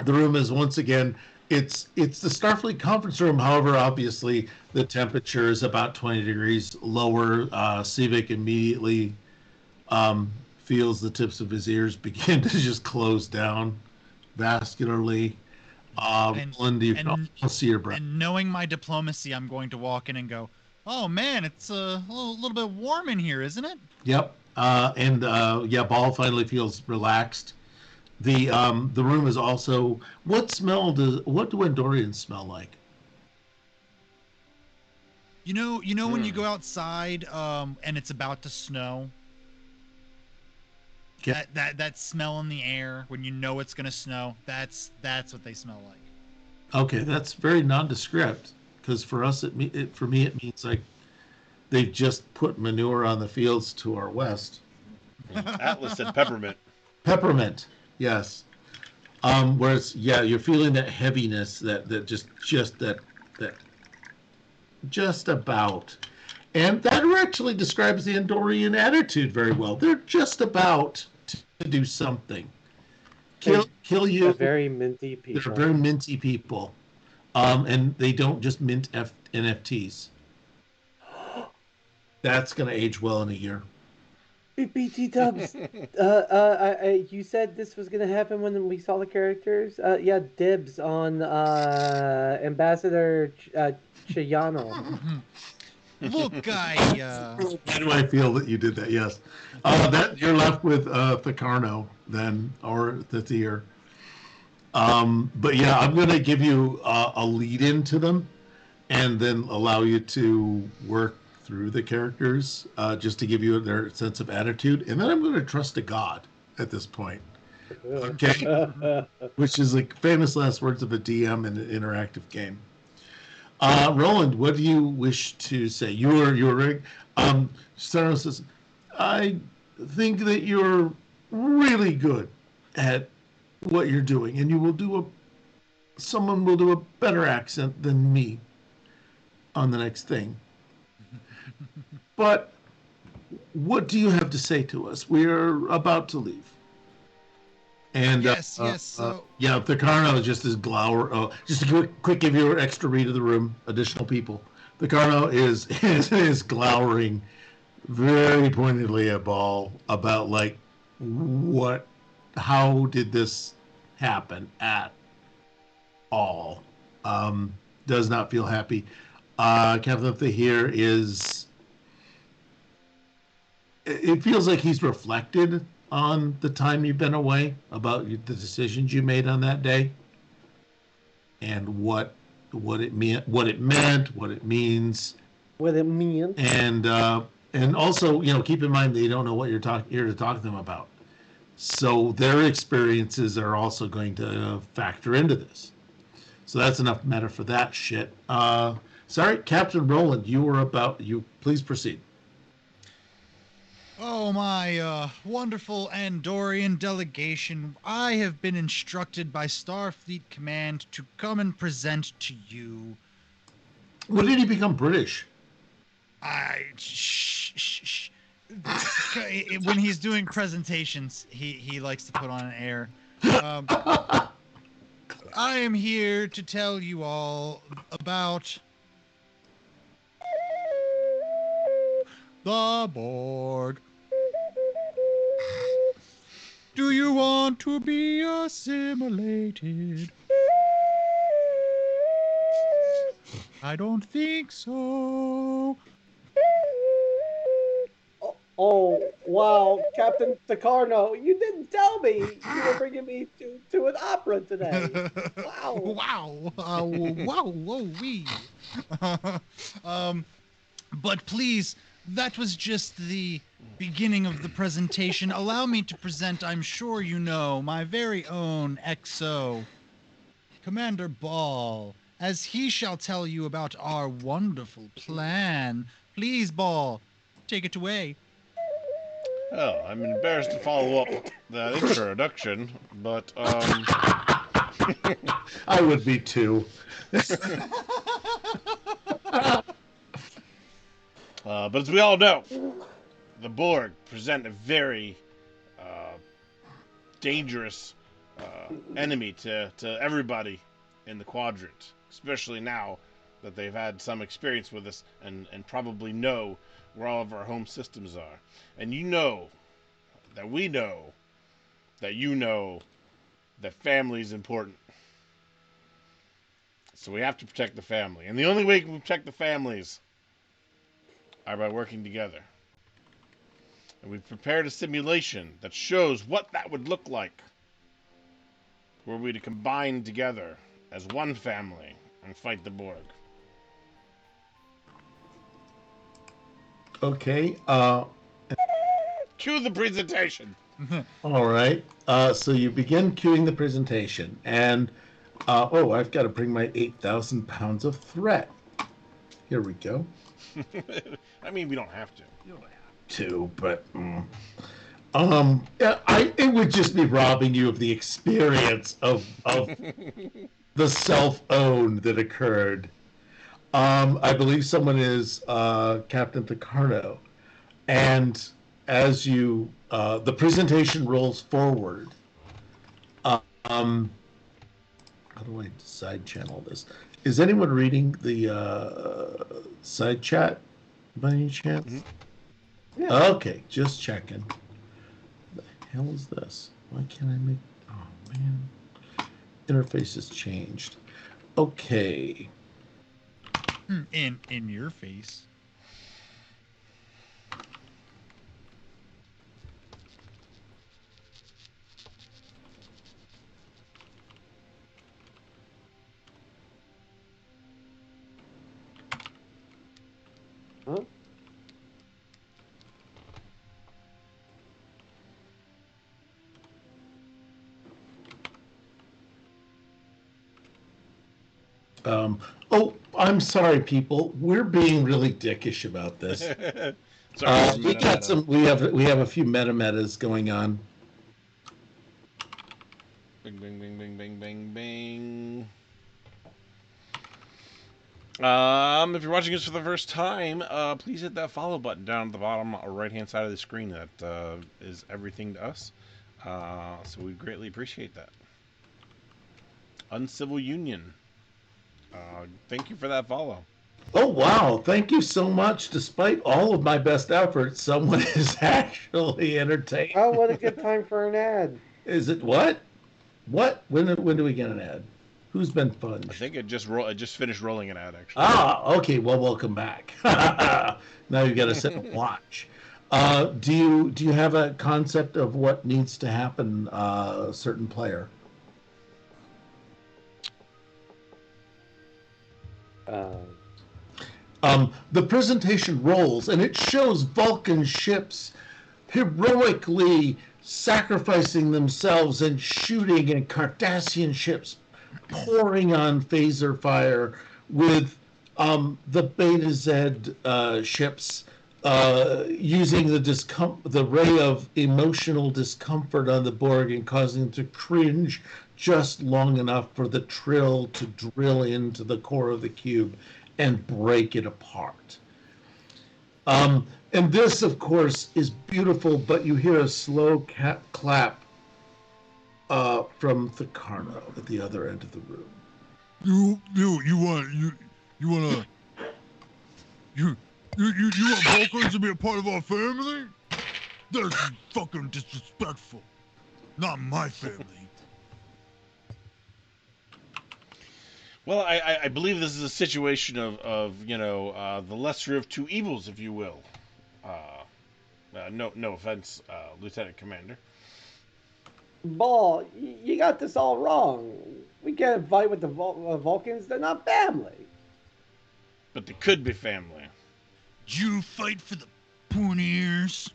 B: room is once again it's the Starfleet conference room. However, obviously the temperature is about 20 degrees lower. Civic immediately feels the tips of his ears begin to just close down vascularly. Roland, you can also see your breath.
C: And knowing my diplomacy, I'm going to walk in and go, "Oh man, it's a little bit warm in here, isn't it?"
B: Yep. Ball finally feels relaxed. The room is also what do Endorians smell like?
C: You know when you go outside and it's about to snow.
B: Okay.
C: That smell in the air when you know it's gonna snow. That's what they smell like.
B: Okay, that's very nondescript because for us for me it means like they've just put manure on the fields to our west.
A: Atlas said peppermint.
B: Peppermint, yes. Whereas you're feeling that heaviness that just about. And that actually describes the Andorian attitude very well. They're just about to do something. Kill you.
D: They're very minty people.
B: They're very minty people. And they don't just mint NFTs. That's going to age well in a year.
D: BT Dubs, you said this was going to happen when we saw the characters? Dibs on Ambassador Chiyano.
C: Look, guy.
B: Why do I feel that you did that? Yes. That you're left with Thicarno then, or Thethir. But yeah, I'm going to give you a lead into them and then allow you to work through the characters just to give you their sense of attitude. And then I'm going to trust to God at this point. Okay. Which is like famous last words of a DM in an interactive game. Roland, what do you wish to say? You're Sarah says, I think that you're really good at what you're doing, and you will someone will do a better accent than me on the next thing. But what do you have to say to us? We're about to leave. And
C: yes. So
B: Thicarno is just as glower. Just a quick give you an extra read of the room. Additional people. Thicarno is glowering very pointedly at Ball about like what. How did this happen at all? Does not feel happy. Captain Thahir is. It feels like he's reflected on the time you've been away, about the decisions you made on that day, and what what it meant, what it meant, what it means,
D: What it means.
B: and also, keep in mind they don't know what you're here to talk to them about. So their experiences are also going to factor into this. So that's enough meta for that shit. Sorry, Captain Roland, you please proceed.
C: Oh, my wonderful Andorian delegation. I have been instructed by Starfleet Command to come and present to you.
B: When did he become British?
C: Shh. When he's doing presentations, he likes to put on an air. I am here to tell you all about the Borg. Do you want to be assimilated? I don't think so.
D: Oh, wow, Captain Tacarno, you didn't tell me you were bringing me to an opera today. Wow.
C: Whoa, wee. But please, that was just the beginning of the presentation. Allow me to present, I'm sure you know, my very own XO, Commander Ball, as he shall tell you about our wonderful plan. Please, Ball, take it away.
A: Well, I'm embarrassed to follow up that introduction, but
B: I would be too.
A: But as we all know, the Borg present a very dangerous enemy to everybody in the quadrant, especially now that they've had some experience with us and probably know where all of our home systems are. And you know that we know that you know that family is important. So we have to protect the family. And the only way we can protect the families are by working together. And we've prepared a simulation that shows what that would look like were we to combine together as one family and fight the Borg.
B: Okay.
A: Cue the presentation.
B: All right. So you begin queuing the presentation, and I've got to bring my 8,000 pounds of threat. Here we go.
A: I mean, we don't have to.
B: You don't have to, but it would just be robbing you of the experience of the self-own that occurred. I believe someone is Captain Picardo, and as you the presentation rolls forward. How do I side channel this? Is anyone reading the side chat by any chance?
A: Mm-hmm.
D: Yeah.
B: Okay, just checking. The hell is this? Why can't I make? Oh man, interface has changed. Okay.
C: In your face.
D: Huh?
B: I'm sorry, people. We're being really dickish about this.
A: Sorry,
B: We got some. We have a few metas going on.
A: Bing, bing, bing, bing, bing, bing, bing. If you're watching this for the first time, please hit that follow button down at the bottom right-hand side of the screen. That is everything to us. So we greatly appreciate that. Uncivil Union. Thank you for that follow.
B: Oh wow! Thank you so much. Despite all of my best efforts, someone is actually entertained.
D: Oh, what a good time for an ad.
B: Is it what? What? When do we get an ad? Who's been fudged?
A: I think it just finished rolling an ad, actually.
B: Ah, okay. Well, welcome back. Now you got to sit and watch. Do you have a concept of what needs to happen? A certain player. The presentation rolls, and it shows Vulcan ships heroically sacrificing themselves and shooting, and Cardassian ships pouring on phaser fire with the Beta Z ships using the ray of emotional discomfort on the Borg and causing them to cringe just long enough for the Trill to drill into the core of the cube and break it apart. And this, of course, is beautiful, but you hear a slow clap from Thicarno at the other end of the room.
E: You want Vulcans to be a part of our family? That's fucking disrespectful. Not my family.
A: Well, I believe this is a situation of the lesser of two evils, if you will. No offense, Lieutenant Commander.
D: Ball, you got this all wrong. We can't fight with the Vulcans. They're not family.
A: But they could be family.
E: You fight for the pointy ears?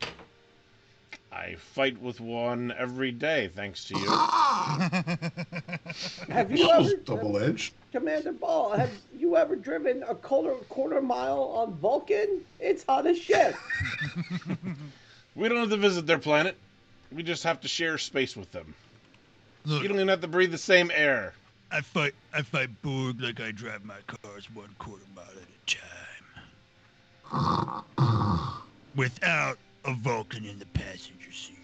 A: I fight with one every day, thanks to you.
D: Have you ever,
B: double-edged?
D: Commander Ball, have you ever driven a quarter mile on Vulcan? It's hot as shit.
A: We don't have to visit their planet. We just have to share space with them.
E: Look,
A: You don't even have to breathe the same air.
E: I fight Borg like I drive my cars 1/4 mile at a time. Without a Vulcan in the passenger seat.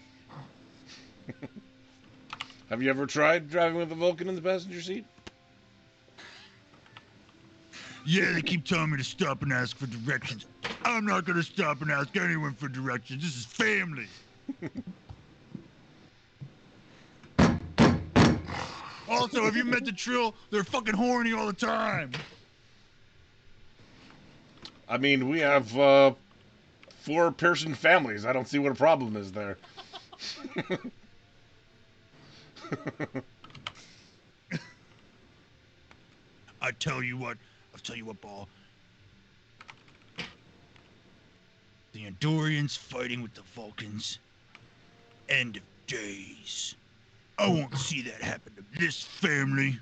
A: Have you ever tried driving with a Vulcan in the passenger seat?
E: Yeah, they keep telling me to stop and ask for directions. I'm not gonna stop and ask anyone for directions. This is family. Also, have you met the Trill? They're fucking horny all the time.
A: I mean, we have 4-person families. I don't see what a problem is there.
E: I'll tell you what, Ball. The Andorians fighting with the Vulcans. End of days. I won't see that happen to this family.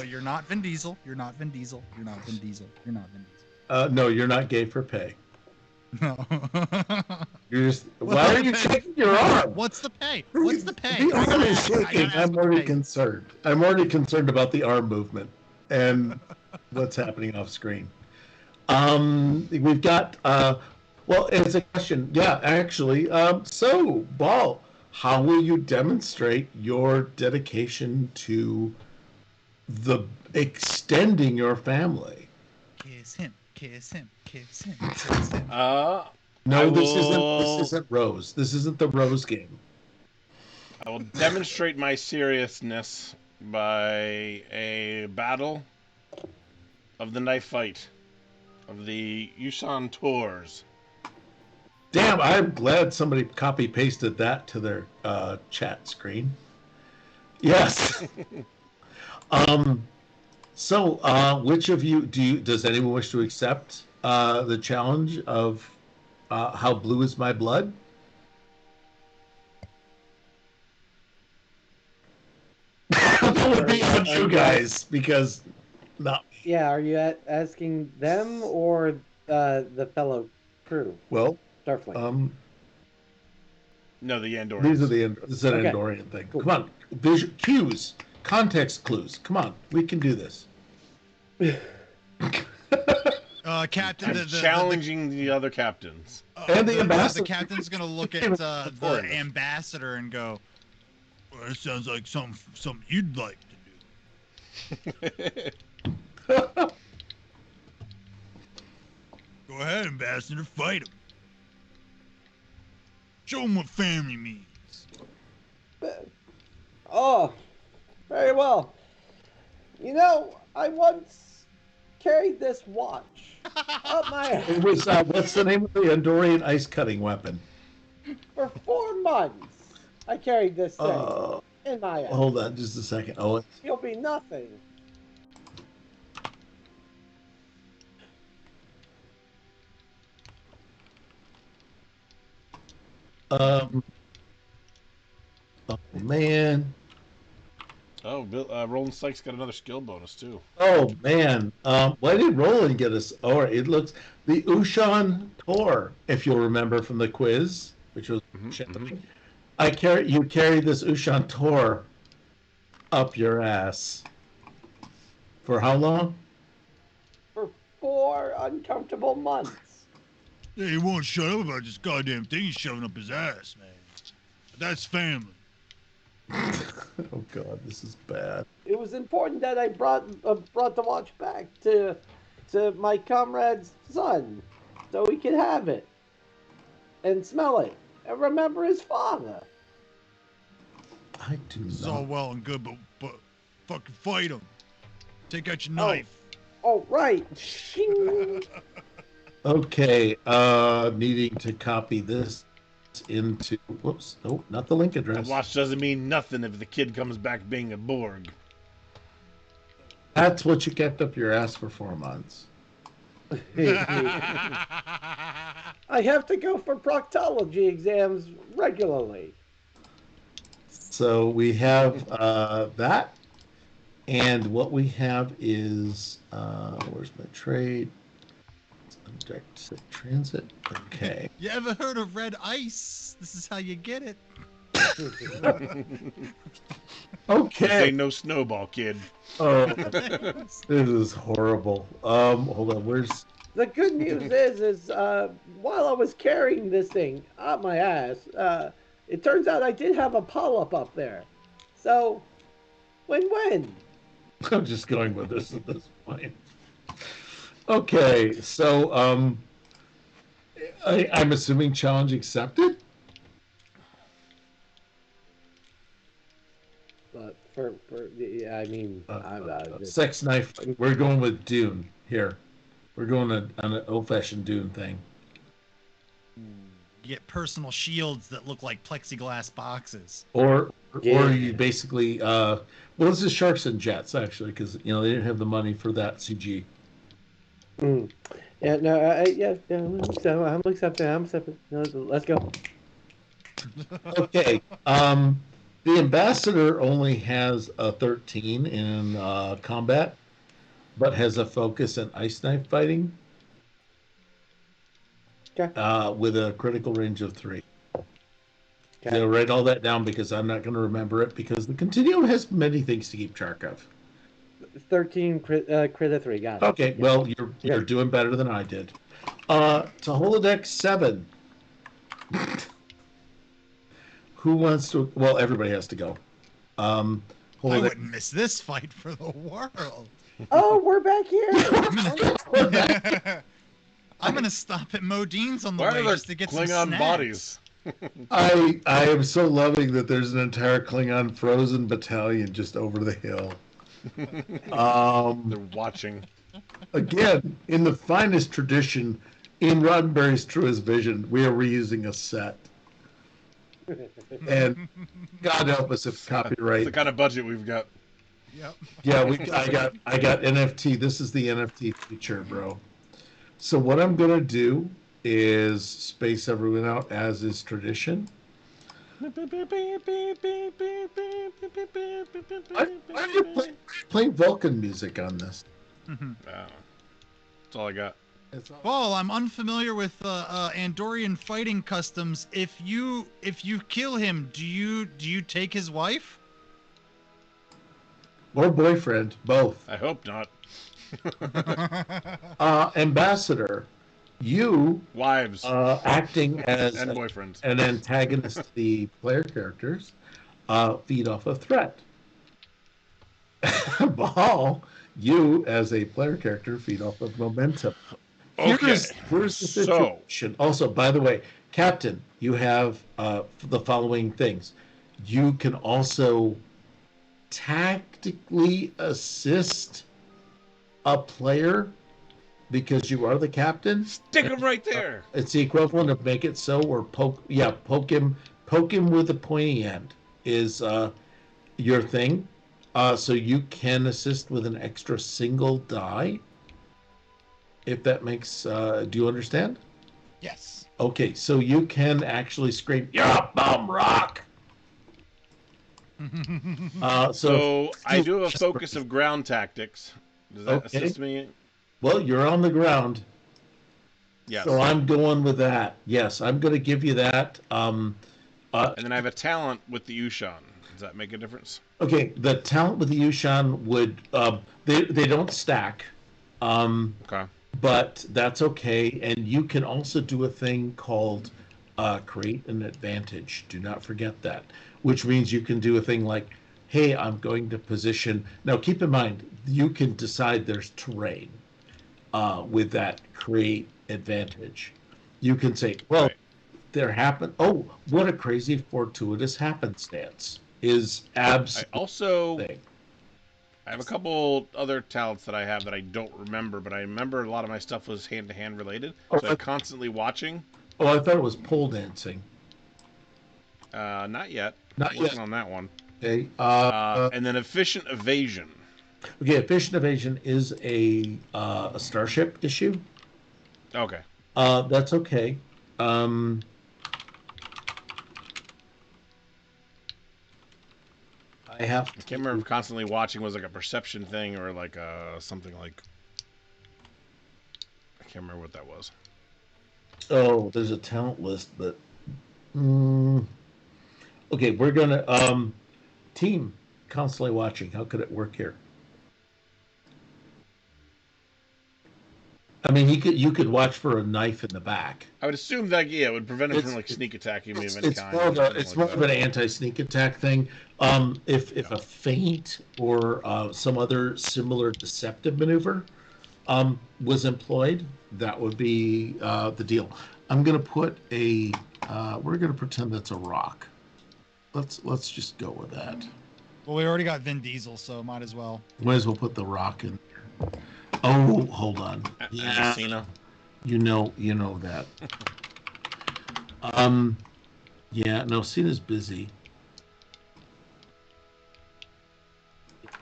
C: You're not Vin Diesel. You're not Vin Diesel. You're not Vin Diesel. You're not Vin Diesel.
B: No, you're not gay for pay.
C: No.
B: You're just. Why are you shaking your arm?
C: What's the pay? What's the pay?
B: The arm is
C: I
B: shaking.
C: gotta ask
B: I'm
C: the
B: already
C: pay.
B: concerned. I'm already concerned about the arm movement and what's happening off screen. We've got. Well, it's a question. Yeah, actually. So, Ball, how will you demonstrate your dedication to the extending your family?
C: Kiss him. Kiss him. Kiss him. Kiss him.
B: No,
A: I
B: this
A: will-
B: isn't Rose. This isn't the Rose game.
A: I will demonstrate my seriousness by a battle of the knife fight of the Yusan Tours.
B: Damn, I'm glad somebody copy pasted that to their chat screen. Yes. So, which of you does anyone wish to accept the challenge of how blue is my blood? That would be on you guys because not me.
D: Yeah, are you asking them or the fellow crew?
B: Well,
D: Starfleet.
A: No, the Andorians.
B: this is an
D: Okay.
B: Andorian thing.
D: Cool.
B: Come on, cues, context clues. Come on, we can do this.
C: Captain,
A: I'm challenging the other captains.
B: And the ambassador.
C: The captain's gonna look at the ambassador and go,
E: Well, that sounds like something you'd like to do. Go ahead, Ambassador, fight him. Show him what family means.
D: Oh, very well. You know, I once carried this watch up my
B: It was what's the name of the Andorian ice cutting weapon?
D: For 4 months, I carried this thing
B: Uh,
D: in my ass.
B: hold on just a second. Oh,
D: You'll be nothing.
B: um, oh man.
A: Oh, Roland Sykes got another skill bonus too.
B: Oh man. Why did Roland get us? All right, it looks the Ushan Tor, if you'll remember from the quiz, which was
A: Mhm.
B: you carry this Ushan Tor up your ass. For how long?
D: For 4 uncomfortable months.
E: Yeah, he won't shut up about this goddamn thing he's shoving up his ass, man. That's family.
B: Oh god, this is bad.
D: It was important that I brought the watch back to my comrade's son, so he could have it and smell it and remember his father.
B: I do
E: This is all
B: not.
E: well and good, but fucking fight him. Take out your knife.
D: Oh right. Shing.
B: Okay, needing to copy this into whoops, oh, not the link
A: That
B: address.
A: watch doesn't mean nothing if the kid comes back being a Borg.
B: That's what you kept up your ass for 4 months.
D: I have to go for proctology exams regularly.
B: So we have that, and what we have is where's my trade? Direct transit. Okay.
C: You ever heard of red ice? This is how you get it.
B: Okay.
A: This ain't no snowball, kid.
B: Oh, this is horrible. Hold on. Where's
D: The good news is while I was carrying this thing up my ass, it turns out I did have a polyp up there. So, win-win.
B: I'm just going with this at this point. Okay, so I'm assuming challenge accepted.
D: But yeah, I mean,
B: Sex knife. We're going with Dune here. We're going on an old-fashioned Dune thing.
C: You get personal shields that look like plexiglass boxes.
B: Or
D: Yeah.
B: you basically well, this is Sharks and Jets actually, because they didn't have the money for that CG.
D: Yeah, no, yeah, so I'm accepting. No, let's go.
B: Okay. The ambassador only has a 13 in combat, but has a focus in ice knife fighting.
D: Okay.
B: With a critical range of 3.
D: Okay.
B: So write all that down because I'm not going to remember it because the continuum has many things to keep track of.
D: 13 crit of 3. Got it.
B: Okay,
D: Yeah.
B: well you're doing better than I did. To holodeck 7. Who wants to? Well, everybody has to go.
C: I
B: Holodeck.
C: wouldn't miss this fight for the world.
D: Oh, we're back here.
C: I'm gonna stop at Modine's on the
A: Why
C: way
A: are there
C: just to get some
A: Klingon
C: snacks.
A: bodies?
B: I am so loving that there's an entire Klingon frozen battalion just over the hill.
A: They're watching.
B: Again, in the finest tradition, in Roddenberry's truest vision, we are reusing a set. And God help us if
A: It's
B: copyright.
A: the kind of budget we've got.
C: Yep.
B: Yeah, I got NFT. This is the NFT feature, bro. So what I'm gonna do is space everyone out as is tradition. Why are you playing Vulcan music on this?
A: That's all I got.
C: Well, I'm unfamiliar with Andorian fighting customs. If you kill him, do you take his wife?
B: Or boyfriend, both.
A: I hope not.
B: Ambassador, you
A: Wives
B: acting as
A: and boyfriends.
B: an antagonist to the player characters, feed off a threat. Bahal, you as a player character feed off of momentum.
A: Okay.
B: Here's the
A: So,
B: situation. Also, by the way, Captain, you have the following things. You can also tactically assist a player because you are the captain.
A: Stick him right there.
B: It's the equivalent of make it so or poke him with the pointy end is your thing. So you can assist with an extra single die. If that makes do you understand?
C: Yes.
B: Okay, so you can actually scream, "You're a bum rock!"
A: So I do have a focus of ground tactics. Does that assist me?
B: Well, you're on the ground.
A: Yes.
B: So I'm going with that. Yes, I'm going to give you that.
A: And then I have a talent with the Yushan. Does that make a difference?
B: Okay, the talent with the Yushan would they don't stack.
A: Okay.
B: But that's okay. And you can also do a thing called create an advantage. Do not forget that, which means you can do a thing like, hey, I'm going to position. Now, keep in mind, you can decide there's terrain with that create advantage. You can say, well,
A: Right.
B: there happened. Oh, what a crazy fortuitous happenstance is absolutely.
A: I also
B: thing.
A: I have a couple other talents that I have that I don't remember, but I remember a lot of my stuff was hand-to-hand related. So I'm constantly watching.
B: Oh, I thought it was pole dancing.
A: Not yet.
B: Not
A: Working
B: yet.
A: on that one.
B: Okay.
A: And then efficient evasion.
B: Okay, efficient evasion is a starship issue.
A: Okay.
B: That's okay. I have.
A: I can't remember if constantly watching was like a perception thing or like something like. I can't remember what that was.
B: Oh, there's a talent list, but. Okay, we're gonna team constantly watching. How could it work here? I mean, you could watch for a knife in the back.
A: I would assume that it would prevent him from like sneak attacking me of any
B: It's
A: kind.
B: more of an anti-sneak attack thing. If a feint or some other similar deceptive maneuver was employed, that would be the deal. I'm going to put a. We're going to pretend that's a rock. Let's just go with that.
C: Well, we already got Vin Diesel, so might as well.
B: Might as well put the rock in there. Oh, hold on.
A: Yeah, Cena.
B: You know that. Yeah, no, Cena's busy.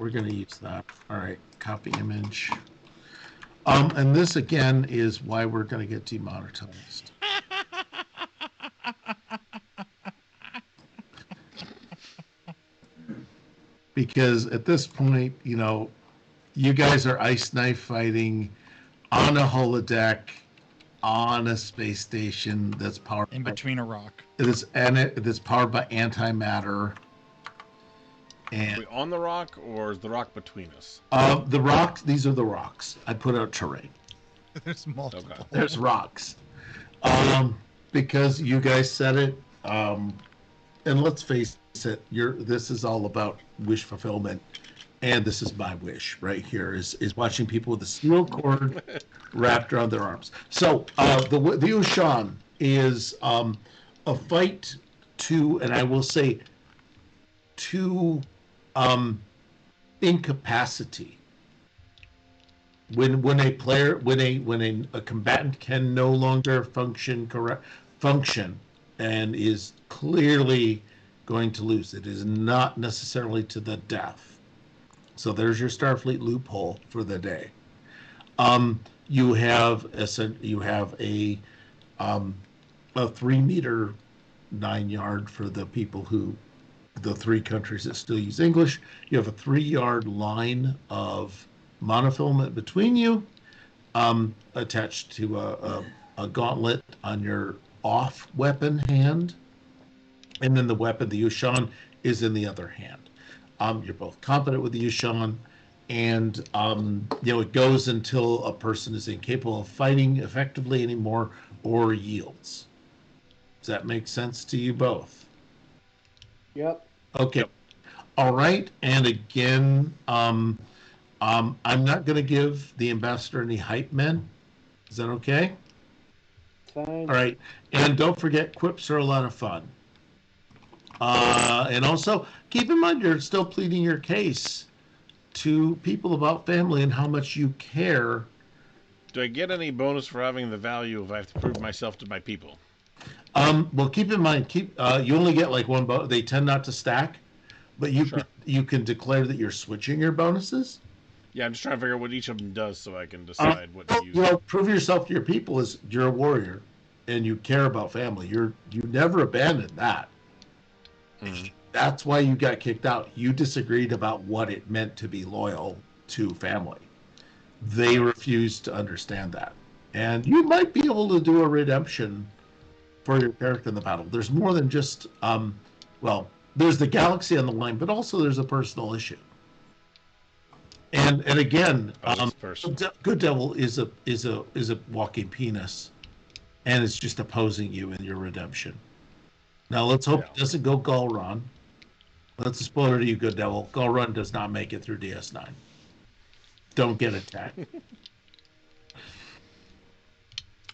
B: We're gonna use that. All right, copy image. And this again is why we're gonna get demonetized. Because at this point, you guys are ice knife fighting on a holodeck on a space station that's powered
C: in between a rock.
B: It's powered by antimatter. And
A: are we on the rock, or is the rock between us?
B: The rocks. These are the rocks. I put out terrain.
C: There's multiple.
A: Okay.
B: There's rocks. Because you guys said it. And let's face it, this is all about wish fulfillment. And this is my wish right here is watching people with a steel cord wrapped around their arms. So the Ushan is a fight to, and I will say, to incapacity. When a combatant can no longer function and is clearly going to lose, it is not necessarily to the death. So there's your Starfleet loophole for the day. You have a 3-meter 9-yard for the people the 3 countries that still use English. You have a 3-yard line of monofilament between you, attached to a gauntlet on your off weapon hand, and then the weapon, the Ushan, is in the other hand. You're both competent with the Ushan, and it goes until a person is incapable of fighting effectively anymore or yields. Does that make sense to you both?
D: Yep.
B: Okay. Yep. All right. And again, I'm not going to give the ambassador any hype men. Is that okay?
D: Fine.
B: All right. And don't forget, quips are a lot of fun. And also, keep in mind you're still pleading your case to people about family and how much you care
A: Do I get any bonus for having the value if I have to prove myself to my people?
B: Well, keep in mind, you only get like one bonus. They tend not to stack, but
A: Sure.
B: you can declare that you're switching your bonuses.
A: Yeah, I'm just trying to figure out what each of them does so I can decide what to
B: Well,
A: use.
B: you know, prove yourself to your people is you're a warrior, and you care about family. You never abandon that.
A: Mhm.
B: That's why you got kicked out. You disagreed about what it meant to be loyal to family. They refused to understand that, and you might be able to do a redemption for your character in the battle. There's more than just well, there's the galaxy on the line, but also there's a personal issue. And again,
A: Oh, it's personal.
B: Good Devil is a walking penis, and it's just opposing you in your redemption. Now let's hope it doesn't go Galron. Let's spoiler to you, Good Devil. Galron does not make it through DS9. Don't get attacked.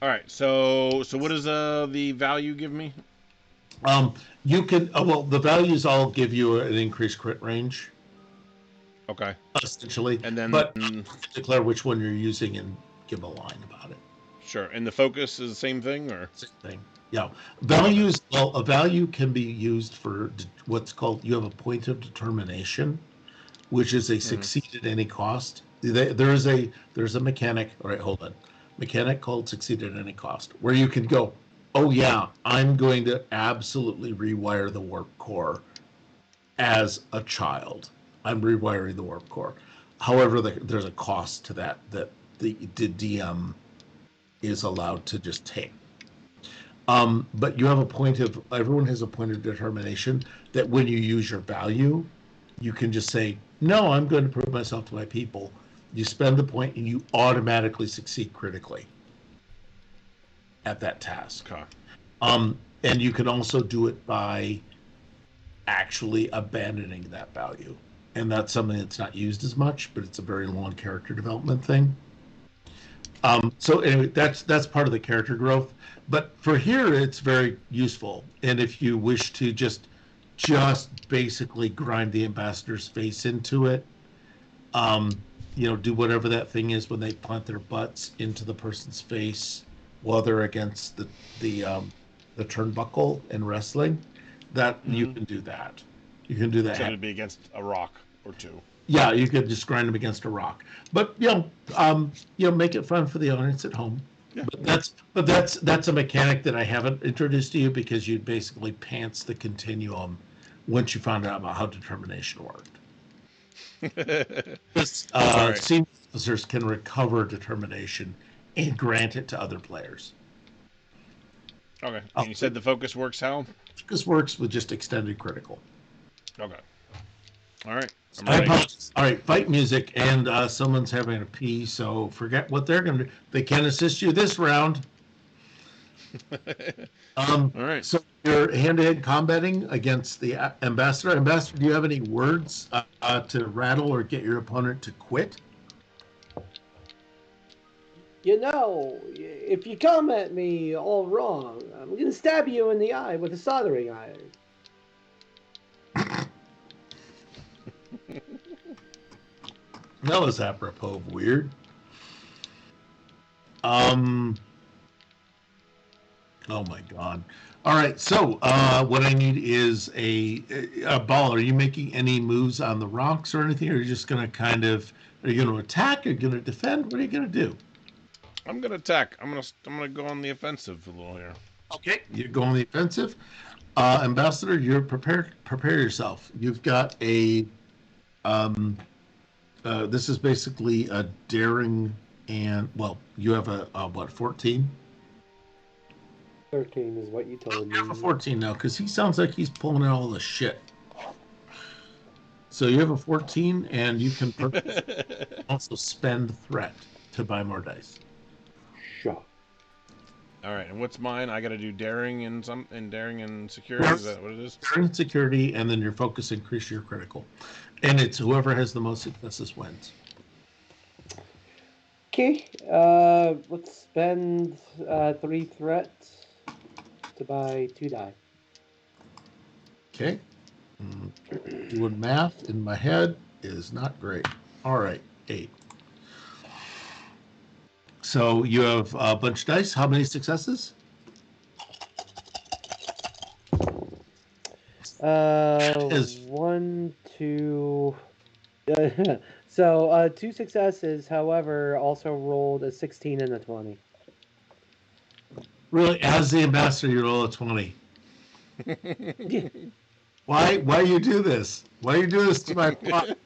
A: All right. So what does the value give me?
B: You can well, the values all give you an increased crit range,
A: Okay.
B: essentially.
A: And then
B: But declare which one you're using and give a line about it.
A: sure. And the focus is the same thing, or
B: Same thing. Yeah. Values. Well, a value can be used for what's called. You have a point of determination, which is a succeed at any cost. There's a mechanic. All right, hold on. Mechanic called succeed at any cost, where you can go, oh yeah, I'm going to absolutely rewire the warp core as a child. I'm rewiring the warp core. However, there's a cost to that the DM is allowed to just take. But you have a point of, everyone has a point of determination that when you use your value, you can just say, no, I'm going to prove myself to my people. You spend the point and you automatically succeed critically at that task.
A: okay.
B: And you can also do it by actually abandoning that value. And that's something that's not used as much, but it's a very long character development thing. So anyway, that's part of the character growth. But for here, it's very useful. And if you wish to just basically grind the ambassador's face into it, do whatever that thing is when they plant their butts into the person's face while they're against the turnbuckle in wrestling. That you can do that. You can do that.
A: So it'd be against a rock or two.
B: Yeah, you could just grind them against a rock. But make it fun for the audience at home.
A: Yeah.
B: But that's a mechanic that I haven't introduced to you because you basically pants the continuum once you found out about how determination worked. Senior officers can recover determination and grant it to other players.
A: Okay. And you said the focus works how?
B: Focus works with just extended critical.
A: Okay. All right.
B: All right, fight music, and someone's having a pee, so forget what they're going to do. They can assist you this round.
A: All right.
B: So you're hand-to-hand combating against the ambassador. Ambassador, do you have any words to rattle or get your opponent to quit?
D: If you come at me all wrong, I'm going to stab you in the eye with a soldering iron.
B: That was apropos of weird. Oh my God. All right, so what I need is a ball. Are you making any moves on the rocks or anything? Or are you just going to are you going to attack? Are you going to defend? What are you going to do?
A: I'm going to attack. I'm going to go on the offensive a little here.
B: Okay, you're going on the offensive. Ambassador, you're prepare yourself. You've got a this is basically a daring, and you have a 14?
D: 13 is what you told me.
B: You have a 14 now, because he sounds like he's pulling out all the shit. So you have a 14, and you can also spend threat to buy more dice.
D: Sure.
A: All right, and what's mine? I got to do daring and daring and security. Is that what it is?
B: Daring and security, and then your focus increase your critical, and it's whoever has the most successes wins.
D: Okay, let's spend 3 threat to buy 2 die.
B: Okay. Doing math in my head is not great. All right, 8. So you have a bunch of dice. How many successes? Is
D: 1, 2. So 2 successes. However, also rolled a 16 and a 20.
B: really, as the ambassador, you roll a 20. Why you do this? Why you do this to my plot?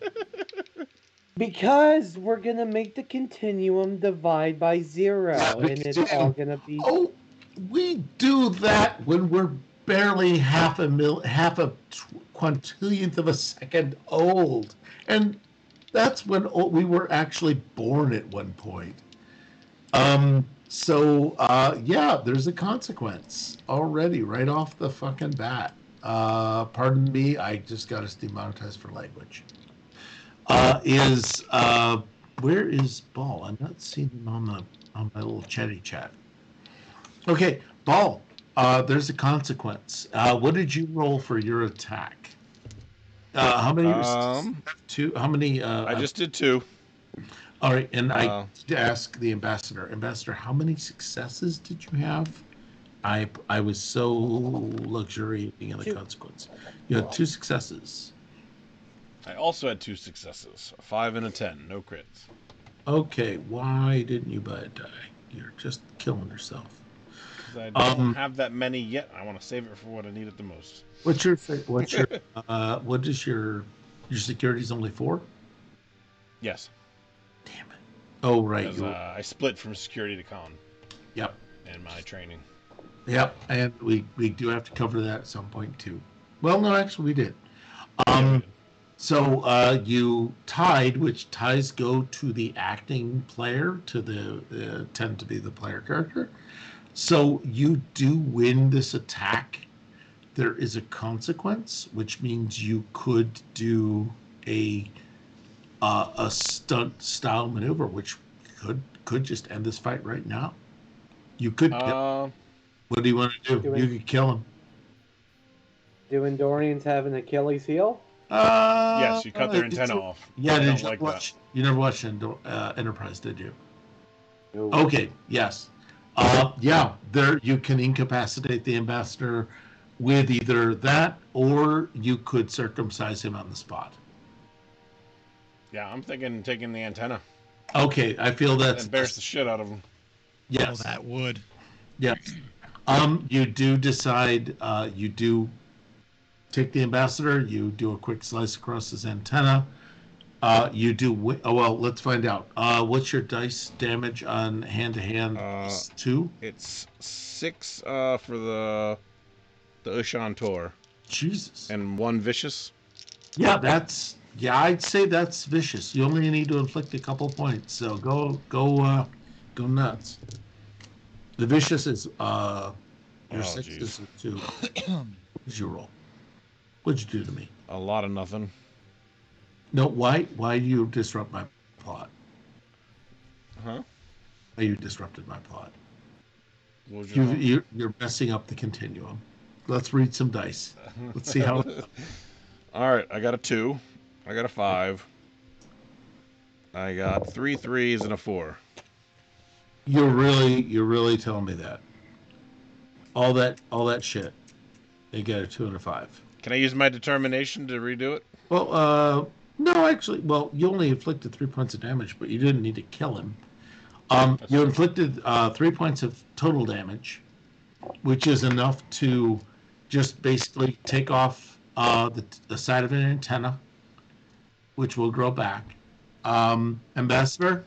D: Because we're gonna make the continuum divide by 0, and it's all gonna be.
B: Oh, we do that when we're barely half a quintillionth of a second old, and that's when we were actually born at one point. So yeah, there's a consequence already right off the fucking bat. Pardon me, I just got us demonetized for language. Where is Ball? I'm not seeing him on my little chatty chat. Okay, Ball. There's a consequence. What did you roll for your attack? How many? Two. How many?
A: I just did 2.
B: All right, and I need to ask the ambassador. Ambassador, how many successes did you have? I was so luxuriating in the
D: 2.
B: consequence. You had 2 successes.
A: I also had 2 successes, a 5 and a 10, no crits.
B: Okay, why didn't you buy a die? You're just killing yourself.
A: I don't have that many yet. I want to save it for what I need it the most.
B: What is your security's only 4?
A: Yes.
B: Damn it. Oh, right.
A: Because I split from security to con.
B: Yep.
A: In my training.
B: Yep, and we do have to cover that at some point too. Well, no, actually we did.
A: Yeah, we did.
B: So you tied, which ties go to the acting player, to the tend to be the player character. So you do win this attack. There is a consequence, which means you could do a stunt style maneuver, which could just end this fight right now. You could. What do you want to do? You could kill him.
D: Do Endorians have an Achilles heel?
A: Yes, you cut their antenna off.
B: Yeah,
A: I don't like that.
B: You never watched Enterprise, did you?
D: No.
B: Okay, yes. Yeah, there you can incapacitate the ambassador with either that, or you could circumcise him on the spot.
A: Yeah, I'm thinking taking the antenna.
B: Okay, I feel that's
A: embarrass the shit out of him.
B: Yes,
C: Oh, that would.
B: Yes. You do decide. You do take the ambassador. You do a quick slice across his antenna. You do. Oh, well, let's find out. What's your dice damage on hand-to-hand? 2.
A: It's 6 for the Ushan Tor.
B: Jesus.
A: And 1 vicious.
B: Yeah, I'd say that's vicious. You only need to inflict a couple points, so go nuts. The vicious is your 6 is 2. What did you roll? What'd you do to me?
A: A lot of nothing.
B: No, why do you disrupt my plot?
A: Huh?
B: Why you disrupted my plot?
A: What was your
B: You're messing up the continuum. Let's read some dice. Let's see how.
A: All right, I got a 2. I got a 5. I got 3 3s and a 4.
B: You're really telling me that. All that shit. They get a 2 and a 5.
A: Can I use my determination to redo it?
B: Well, no, actually, well, you only inflicted 3 points of damage, but you didn't need to kill him. You inflicted 3 points of total damage, which is enough to just basically take off the side of an antenna, which will grow back. Ambassador,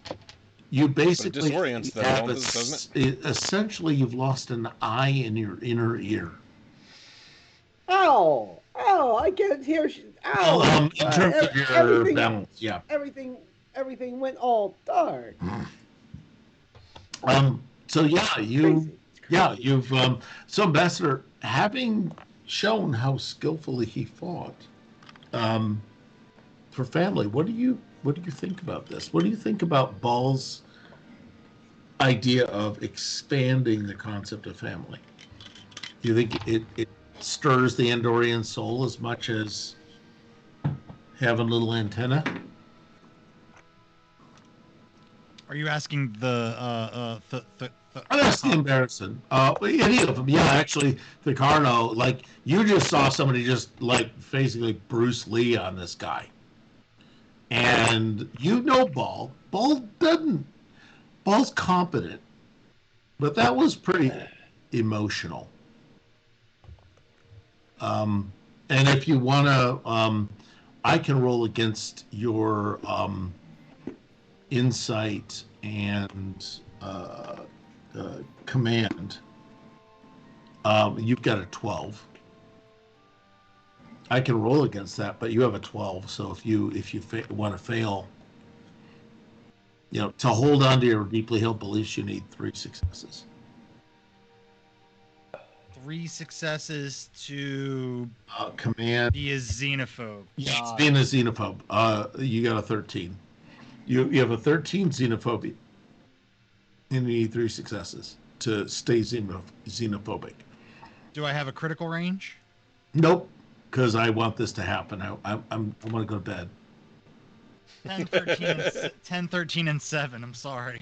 B: you basically
A: disorients them,
B: have
A: doesn't it?
B: Essentially, you've lost an eye in your inner ear.
D: Ow! Ow! I can't hear. Ow!
B: In terms of your balance, yeah.
D: Everything went all dark.
B: So yeah, you've so Ambassador, having shown how skillfully he fought, for family, what do you think about this? What do you think about Ball's idea of expanding the concept of family? Do you think it stirs the Andorian soul as much as having a little antenna?
C: Are you asking
B: Oh, that's the embarrassing. Any of them, yeah. Actually, Ricardo, like you just saw somebody just like basically Bruce Lee on this guy, and you know, Ball doesn't. Ball's competent, but that was pretty emotional. And if you want to, I can roll against your insight and command. You've got a 12. I can roll against that, but you have a 12. So if you want to fail, to hold on to your deeply held beliefs, you need 3 successes.
C: 3 successes to
B: Command.
C: be a xenophobe.
B: Yes, being a xenophobe. You got a 13. You have a 13 xenophobia. You need 3 successes to stay xenophobic.
C: Do I have a critical range?
B: Nope, because I want this to happen. I want to go to bed.
C: 10, 13, and 10, 13, and 7. I'm sorry.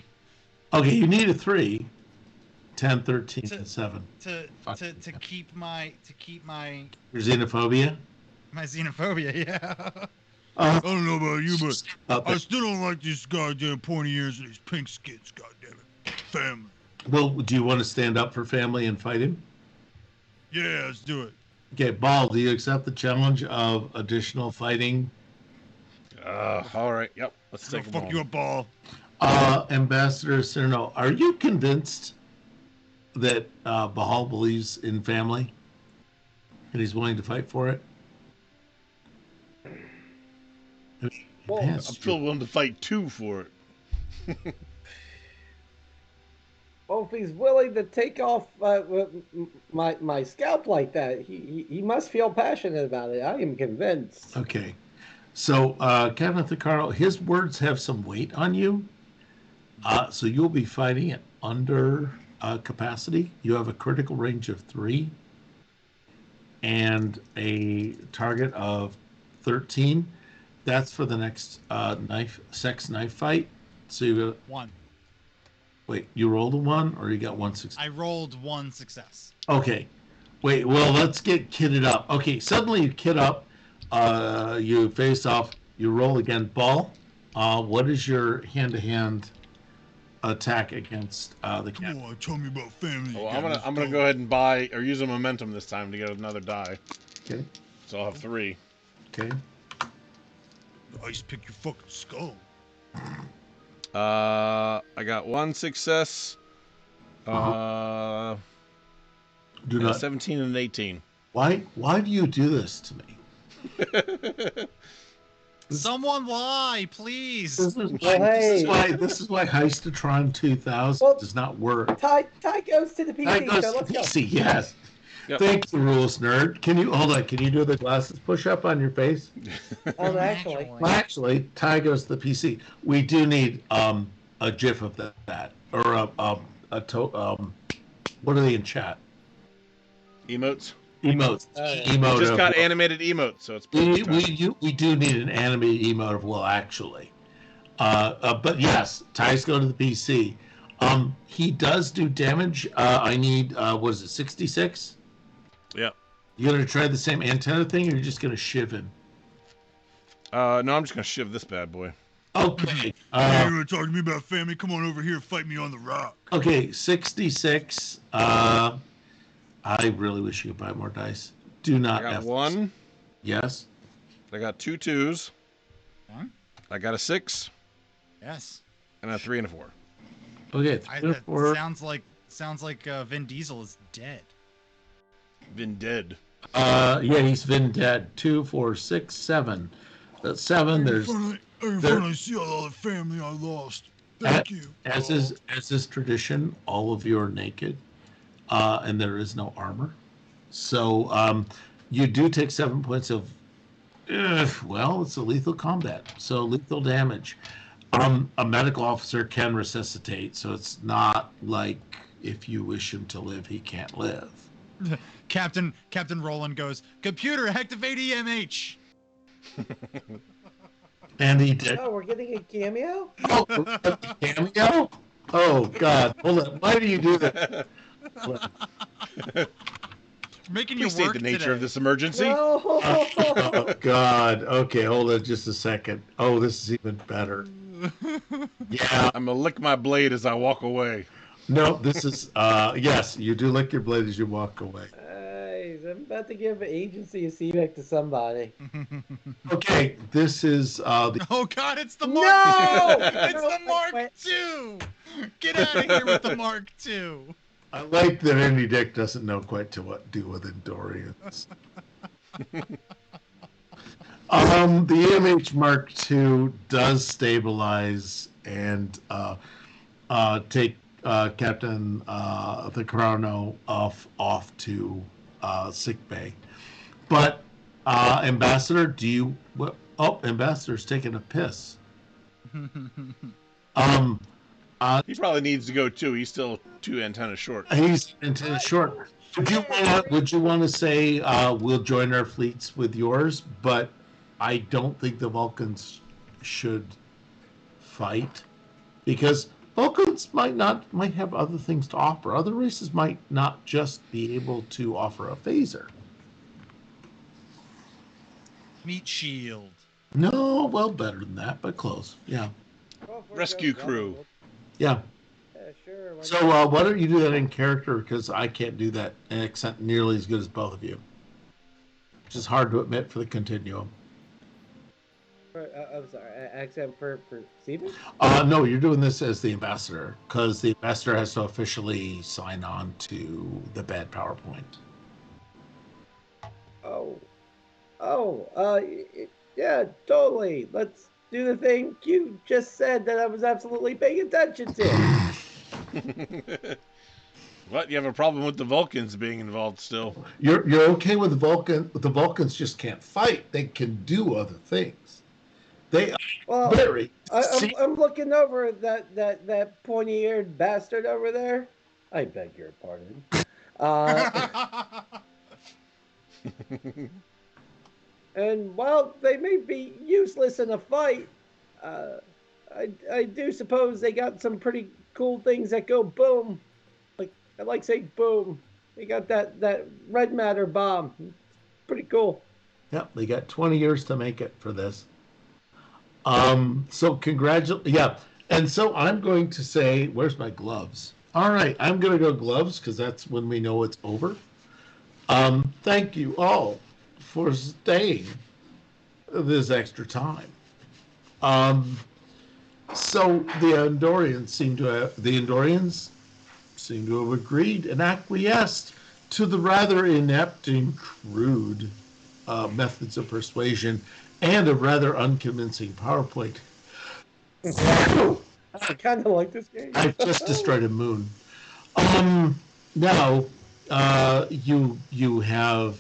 B: Okay, you need a 3. 10, 13, and 7.
C: To keep my
B: Your xenophobia?
C: my xenophobia, yeah.
E: I don't know about you, but I
B: Okay.
E: still don't like these goddamn pointy ears and these pink skins, goddamn it. Family.
B: Well, do you want to stand up for family and fight him?
E: Yeah, let's do it.
B: Okay, Ball, do you accept the challenge of additional fighting?
A: All right. Yep. Let's
E: I'll
A: take a
E: fuck you up, ball.
B: Ambassador Cerno, are you convinced that Bahal believes in family and he's willing to fight for it? I mean,
D: Well,
A: I'm still willing to fight 2 for it.
D: Well, if he's willing to take off my scalp like that, he must feel passionate about it. I am convinced.
B: Okay. So, Captain Thicaro, his words have some weight on you. So you'll be fighting it under capacity. You have a critical range of 3 and a target of 13. That's for the next sex knife fight. So you got
C: 1.
B: wait. You rolled a 1, or you got 1 success?
C: I rolled 1 success.
B: Okay. Wait. Well, let's get kitted up. Okay. Suddenly you kit up. You face off. You roll again. Ball. What is your hand-to-hand attack against the cat?
E: Come on, tell me about family.
A: Well,
E: again.
A: I'm gonna go ahead and buy or use a momentum this time to get another die.
B: Okay.
A: So I'll have 3.
B: Okay.
E: Ice pick your fucking skull.
A: I got 1 success.
B: Do
A: I got
B: not.
A: 17 and 18.
B: Why do you do this to me?
C: Someone lie, please.
B: This is
D: Well, hey.
B: this is why Heistatron 2000
D: Well,
B: does not work.
D: Ty goes to the PC,
B: I goes
D: so
B: to
D: let's go.
B: PC, yes.
A: Yep.
B: Thank you, rules nerd. Can you hold on? Can you do the glasses push up on your face?
D: Actually,
B: Well, actually, Ty goes to the PC. We do need a GIF of that, or what are they in chat?
A: Emotes.
B: Emotes.
D: yeah.
B: Emote.
A: We just
B: of-
A: got animated emotes, so it's
B: We
A: perfect time.
B: we do need an animated emote of Will actually. But yes, Ty's go to the PC. He does do damage. I need what is it, 66?
A: Yeah.
B: You gonna try the same antenna thing, or you're just gonna shiv him?
A: No, I'm just gonna shiv this bad boy.
B: Okay.
E: Hey, you want to talk to me about family? Come on over here and fight me on the rock.
B: Okay, 66. I really wish you could buy more dice. Do
A: I
B: not.
A: got
B: F-
A: 1.
B: Yes.
A: I got 2 2s.
C: Huh?
A: I got a 6
C: Yes.
A: and a 3 and a 4.
B: Okay.
C: That
B: 4.
C: sounds like Vin Diesel is dead.
A: Been dead.
B: Yeah, he's been dead. 2, 4, 6, 7. 7. There's
E: I
B: there-
E: finally see all the family I lost. Thank you.
B: as is tradition. All of you are naked, and there is no armor. So you do take 7 points of. Well, it's a lethal combat, so lethal damage. A medical officer can resuscitate, so it's not like if you wish him to live, he can't live.
C: Captain Roland goes, "Computer, activate EMH."
B: Andy Dick.
D: Oh, we're getting a cameo?
B: Oh, cameo? Oh, God. Hold on. Why do you do that?
C: Making you
A: Please state
C: work
A: the nature
C: today.
A: of this emergency.
D: No!
B: Oh, God. Okay, hold on just a second. Oh, this is even better. Yeah.
A: I'm gonna lick my blade as I walk away.
B: No, this is, yes, you do lick your blade as you walk away.
D: I'm about to give agency a CBEC to somebody.
B: Okay, this is, the,
C: Oh God, it's the Mark
D: No!
C: II! It's
D: No,
C: the Mark
D: wait.
C: II! Get out of here with the Mark II!
B: I like that Andy Dick doesn't know quite to what do with Endorians. The EMH Mark II does stabilize and take Captain the Chrono off to sick bay. But Ambassador, do you? Oh, Ambassador's taking a piss.
A: He probably needs to go too. He's still 2 antennas short.
B: He's into short. Would you want to say we'll join our fleets with yours? But I don't think the Vulcans should fight because Vulcans might have other things to offer. Other races might not just be able to offer a phaser.
C: Meat shield.
B: No, well, better than that, but close. Yeah,
D: Well, if we're
A: Rescue
D: going
A: crew.
D: double,
B: yeah.
D: sure. Why
B: So
D: not?
B: why don't you do that in character? Because I can't do that accent nearly as good as both of you. Which is hard to admit for the continuum.
D: I'm sorry. Accent for CBEC?
B: No, you're doing this as the ambassador because the ambassador has to officially sign on to the bad PowerPoint.
D: Yeah, totally. Let's do the thing you just said that I was absolutely paying attention to.
A: What? You have a problem with the Vulcans being involved still?
B: You're okay with the Vulcan, but the Vulcans just can't fight. They can do other things. They are
D: Well,
B: very.
D: I'm looking over that pointy-eared bastard over there. I beg your pardon. And while they may be useless in a fight, I do suppose they got some pretty cool things that go boom. Like I like saying boom. They got that red matter bomb. Pretty cool.
B: Yep, they got 20 years to make it for this. So yeah. And so I'm going to say, where's my gloves? All right, I'm going to go gloves because that's when we know it's over. Thank you all for staying this extra time. So the Andorians seem to have agreed and acquiesced to the rather inept and crude methods of persuasion and a rather unconvincing PowerPoint.
D: I kind of like this game.
B: I just destroyed a moon. Now, you have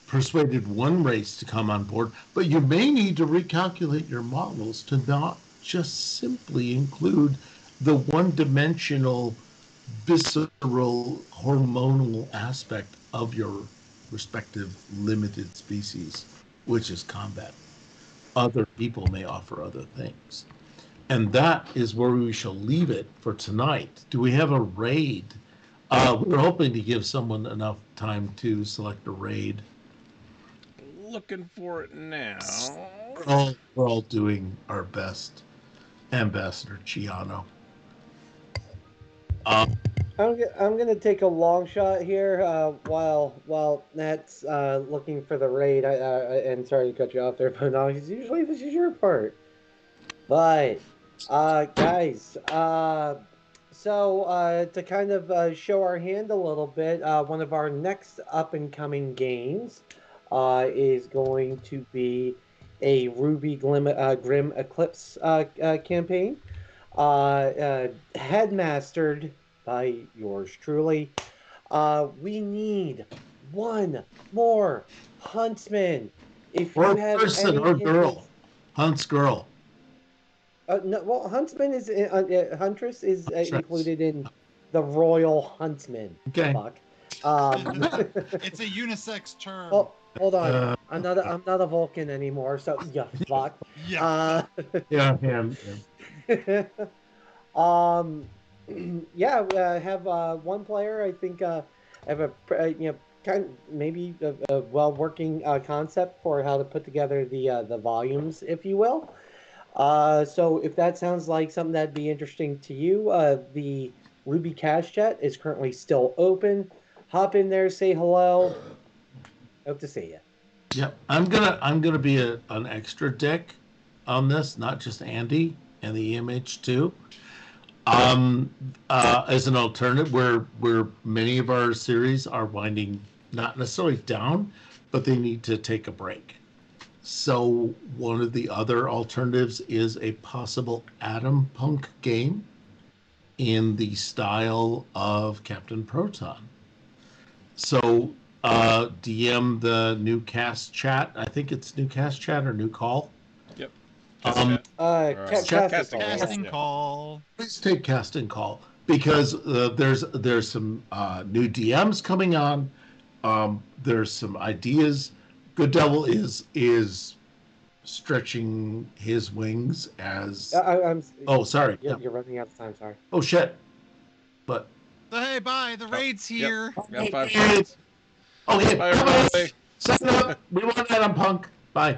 B: persuaded one race to come on board, but you may need to recalculate your models to not just simply include the one-dimensional, visceral, hormonal aspect of your respective limited species, which is combat. Other people may offer other things. And that is where we shall leave it for tonight. Do we have a raid? We're hoping to give someone enough time to select a raid.
A: Looking for it now.
B: We're all doing our best. Ambassador Chiano.
D: I'm gonna take a long shot here while Nat's looking for the raid. And sorry to cut you off there, but no, usually this is your part. But guys, so to kind of show our hand a little bit, one of our next up and coming games is going to be a Ruby Grim Eclipse campaign, headmastered by yours truly. We need one more huntsman. If you
B: Or
D: have
B: person
D: any
B: or girl. Hunt's girl.
D: no, well, huntsman is huntress is
B: Huntress.
D: included in the royal huntsman.
B: Okay.
D: Fuck.
C: It's a unisex term.
D: Well, Hold on. I'm not a Vulcan anymore, so yeah, fuck.
C: Yeah.
B: Yeah.
D: Um, yeah, I have one player. I think I have maybe a well working concept for how to put together the volumes, if you will. So if that sounds like something that'd be interesting to you, the Ruby Cash Chat is currently still open. Hop in there, say hello. Hope to see you.
B: Yep. I'm gonna be an extra dick on this, not just Andy and the EMH too. As an alternative, where many of our series are winding not necessarily down, but they need to take a break. So one of the other alternatives is a possible Atom Punk game in the style of Captain Proton. So DM the new cast chat. I think it's new cast chat or new call.
A: Yep.
B: Um,
A: Casting call.
C: Casting
A: Yeah.
C: call.
B: Please take casting call because there's some new DMs coming on. There's some ideas. Good Devil is stretching his wings as.
D: I'm.
B: Oh, sorry.
D: You're,
B: Yeah.
D: you're running out of time. Sorry.
B: Oh shit. But
C: So, hey, bye. The raid's here.
A: Got 5 seconds.
B: okay.
A: Bye,
B: Bye.
A: everybody.
B: Set it up. We want that on Punk. Bye.